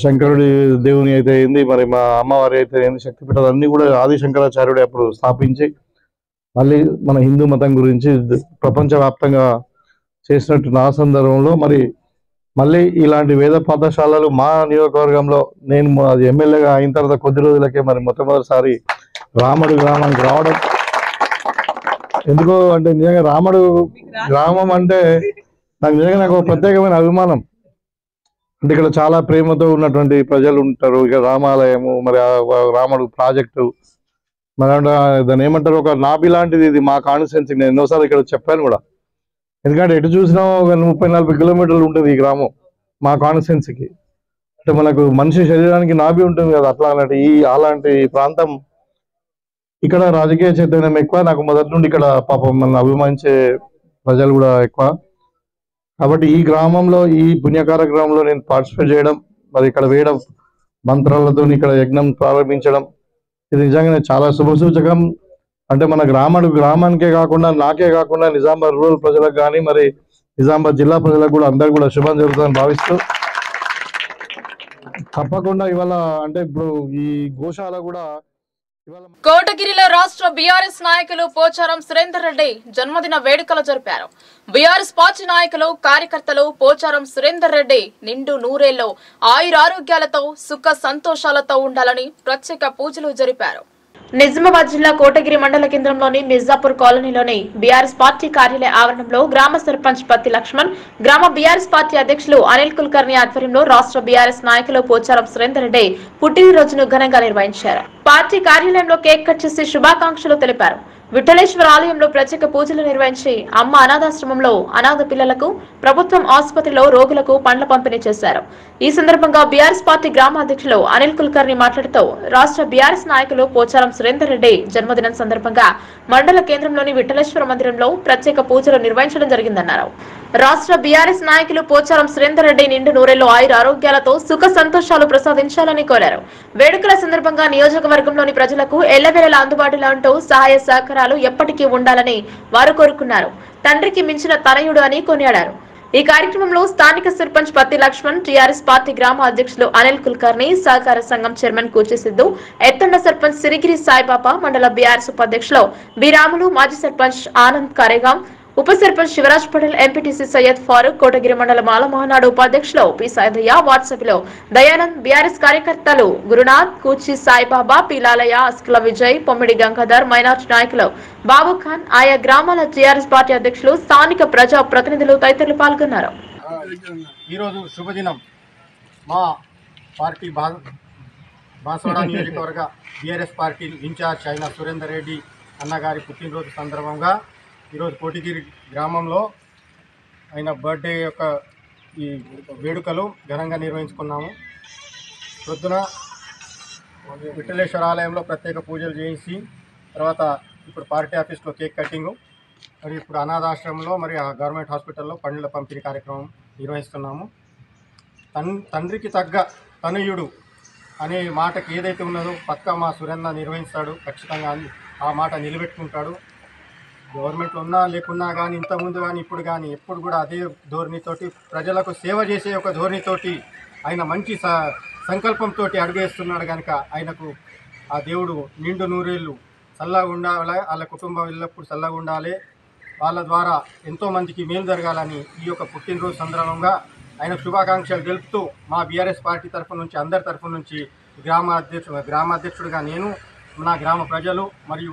శంకరుడి దేవుని అయితే ఏంది, మరి మా అమ్మవారి అయితే ఏంది, శక్తి పీఠాలన్నీ కూడా ఆదిశంకరాచార్యుడు అప్పుడు స్థాపించి మళ్ళీ మన హిందూ మతం గురించి ప్రపంచవ్యాప్తంగా చేసినట్టు నా సందర్భంలో మరి మళ్ళీ ఇలాంటి వేద పాఠశాలలు మా నియోజకవర్గంలో నేను అది ఎమ్మెల్యేగా అయిన తర్వాత కొద్ది రోజులకే మరి మొట్టమొదటిసారి రాముడు గ్రామానికి రావడం. ఎందుకో అంటే నిజంగా రాముడు గ్రామం అంటే నాకు ఒక ప్రత్యేకమైన అభిమానం. అంటే ఇక్కడ చాలా ప్రేమతో ఉన్నటువంటి ప్రజలు ఉంటారు. ఇక రామాలయము, మరి రాముడు ప్రాజెక్టు, మరి దాన్ని ఏమంటారు, ఒక నాభి లాంటిది ఇది మా కాన్స్టిట్యున్సీకి. నేను ఎన్నోసార్లు ఇక్కడ చెప్పాను కూడా, ఎందుకంటే ఎటు చూసినా ఒక 30-40 కిలోమీటర్లు ఉంటుంది ఈ గ్రామం మా కాన్స్టిట్యున్సీకి. అంటే మనకు మనిషి శరీరానికి నాభి ఉంటుంది కదా, అట్లా అలాంటి ప్రాంతం. ఇక్కడ రాజకీయ చైతన్యం ఎక్కువ. నాకు మొదటి నుండి ఇక్కడ పాపం మన అభిమానించే ప్రజలు కూడా ఎక్కువ. కాబట్టి ఈ గ్రామంలో, ఈ పుణ్యకార గ్రామంలో నేను పార్టిసిపేట్ చేయడం, మరి ఇక్కడ వేయడం, మంత్రాలతో ఇక్కడ యజ్ఞం ప్రారంభించడం, ఇది నిజంగానే చాలా శుభసూచకం. అంటే మన గ్రామానికే కాకుండా, నాకే కాకుండా నిజామాబాద్ రూరల్ ప్రజలకు కానీ, మరి నిజామాబాద్ జిల్లా ప్రజలకు కూడా అందరు కూడా శుభం జరుగుతుందని భావిస్తూ, తప్పకుండా ఇవాళ అంటే ఇప్పుడు ఈ గోశాల కూడా కోటగిరిలో రాష్ట్ర బీఆర్ఎస్ నాయకులు పోచారం సురేందర్ రెడ్డి జన్మదిన వేడుకలు జరిపారు. బీఆర్ఎస్ పార్టీ నాయకులు, కార్యకర్తలు పోచారం సురేందర్ రెడ్డి నిండు నూరేళ్లు ఆయురారోగ్యాలతో సుఖ సంతోషాలతో ఉండాలని ప్రత్యేక పూజలు జరిపారు. నిజామాబాద్ జిల్లా కోటగిరి మండల కేంద్రంలోని మిర్జాపూర్ కాలనీలోని బీఆర్ఎస్ పార్టీ కార్యాలయ ఆవరణంలో గ్రామ సర్పంచ్ పత్తి లక్ష్మణ్, గ్రామ బీఆర్ఎస్ పార్టీ అధ్యక్షులు అనిల్ కుల్కర్ని ఆధ్వర్యంలో రాష్ట్ర బీఆర్ఎస్ నాయకులు పోచారం సురేందర్ రెడ్డి పుట్టినరోజును ఘనంగా నిర్వహించారు. పార్టీ కార్యాలయంలో కేక్ కట్ చేసి శుభాకాంక్షలు తెలిపారు. విఠలేశ్వర ఆలయంలో ప్రత్యేక పూజలు నిర్వహించి అమ్మ అనాథాశ్రమంలో అనాథ పిల్లలకు, ప్రభుత్వం ఆసుపత్రిలో రోగులకు పండ్ల పంపిణీ చేశారు. ఈ సందర్భంగా బీఆర్ఎస్ పార్టీ గ్రామ అధ్యక్షులు అనిల్ కుల్కర్ని మాట్లాడుతూ రాష్ట్ర బీఆర్ఎస్ నాయకులు పోచారం సురేందర్ రెడ్డి జన్మదినం సందర్భంగా మండల కేంద్రంలోని విఠలేశ్వర మందిరంలో ప్రత్యేక పూజలు నిర్వహించడం జరిగిందన్నారు. రాష్ట్ర బీఆర్ఎస్ నాయకులు పోచారం సురేందర్ రెడ్డి నిండు నూరేళ్లు ఆయుర ఆరోగ్యాలతో సుఖ సంతోషాలు ప్రసాదించాలని కోరారు. వేడుకల సందర్భంగా నియోజకవర్గంలోని ప్రజలకు ఎల్లవేళలా అందుబాటులో ఉంటూ సహాయ సహకారాలు ఎప్పటికీ ఉండాలని వారు కోరుకున్నారు. తండ్రికి మించిన తనయుడు అని కొనియాడారు. ఈ కార్యక్రమంలో స్థానిక సర్పంచ్ పత్తి లక్ష్మణ్, టీఆర్ఎస్ పార్టీ గ్రామ అధ్యక్షులు అనిల్ కుల్కర్ని, సహకార సంఘం చైర్మన్ కూచి సిద్దు, ఎత్తండ సర్పంచ్ సిరిగిరి సాయిబాబా, మండల బీఆర్ఎస్ ఉపాధ్యక్షులు బి రాములు, మాజీ సర్పంచ్ ఆనంద్ కరేగాం, ఉప సర్పంచ్ శివరాజ్ పటేల్, ఎంపీటీసీ సయ్యద్ ఫారూక్, కోటగిరి మండల మాల మహానాడు ఉపాధ్యక్షులు పి సాయిదయ్య, వార్డ్ సభ్యులు దయానంద్, బీఆర్ఎస్ కార్యకర్తలు గురునాథ్, కూచి సాయిబాబా, పిలాలయ, అస్కుల విజయ్, పొమ్మిడి గంగాధర్, మైనార్టీ నాయకులు బాబు ఖాన్, ఆయా గ్రామాల టీఆర్ఎస్ పార్టీ అధ్యక్షులు, స్థానిక ప్రజా ప్రతినిధులు తదితరులు పాల్గొన్నారు. ఈరోజు శుభదినం. మా పార్టీ బాన్సువాడ నియోజకవర్గ బీఆర్ఎస్ పార్టీ ఇన్ఛార్జ్ అయిన సురేందర్ రెడ్డి అన్నగారి పుట్టినరోజు సందర్భంగా ఈరోజు కోటగిరి గ్రామంలో ఆయన బర్త్డే యొక్క ఈ వేడుకలు ఘనంగా నిర్వహించుకున్నాము. ప్రొద్దున విఠలేశ్వర ఆలయంలో ప్రత్యేక పూజలు చేసి తర్వాత ఇప్పుడు పార్టీ ఆఫీస్లో కేక్ కటింగు, మరి ఇప్పుడు అనాథాశ్రమంలో మరి గవర్నమెంట్ హాస్పిటల్లో పండ్ల పంపిణీ కార్యక్రమం నిర్వహిస్తున్నాము. తండ్రికి తగ్గ తనయుడు అనే మాటకి ఏదైతే ఉన్నదో పక్కా మా సురేంద్ర నిర్వహిస్తాడు, ఖచ్చితంగా ఆ మాట నిలబెట్టుకుంటాడు. గవర్నమెంట్లో ఉన్నా లేకున్నా కానీ ఇంతకుముందు కానీ ఇప్పుడు కానీ ఎప్పుడు కూడా అదే ధోరణితోటి ప్రజలకు సేవ చేసే ఒక ధోరణితోటి ఆయన మంచి సంకల్పంతో అడుగేస్తున్నాడు కనుక ఆయనకు ఆ దేవుడు నిండు నూరేళ్ళు చల్లగా ఉండాలి, వాళ్ళ కుటుంబం ఎల్లప్పుడు చల్లగా ఉండాలి, వాళ్ళ ద్వారా ఎంతోమందికి మేలు జరగాలని ఈ యొక్క పుట్టినరోజు సందర్భంగా ఆయన శుభాకాంక్షలు తెలుపుతూ మా బీఆర్ఎస్ పార్టీ తరఫు నుంచి అందరి తరఫు నుంచి గ్రామాధ్యక్షుడిగా నేను, నా గ్రామ ప్రజలు మరియు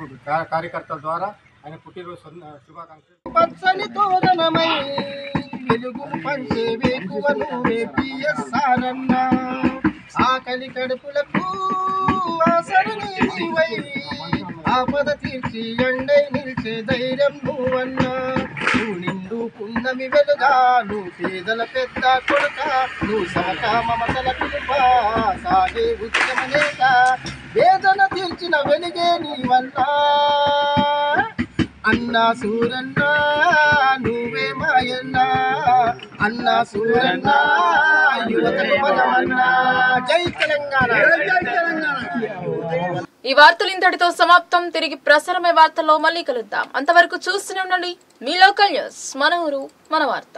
కార్యకర్తల ద్వారా ఆయన పుట్టినరోజు శుభాకాంక్షలు. పచ్చని తోరణమై వెలుగు పంచే వేకువను వేపియసారన్న ఆకలి కడుపులకు ఆసరణీవై ఆపద తీర్చి ఎండై నిలిచే ధైర్యం నువ్వన్నా. నువ్వు నిండు పున్నమి వెలుగా, నువ్వు పేదల పెద్ద కొడుక, నువ్వు సమత మమతల పిలుప సాగే ఉద్యమ నేత, వేదన తీర్చిన వెలుగే నీవన్నా. అన్నా సూరన్నా నువ్వే మాయన్నా, అన్నా సూరన్నా యువతకు బలమన్నా. జై తెలంగాణ. ఈ వార్తలు ఇంతటితో సమాప్తం. తిరిగి ప్రసారమే వార్తల్లో మళ్ళీ కలుద్దాం. అంతవరకు చూస్తూనే ఉండండి మీ లోకల్ న్యూస్. మన ఊరు మన వార్త.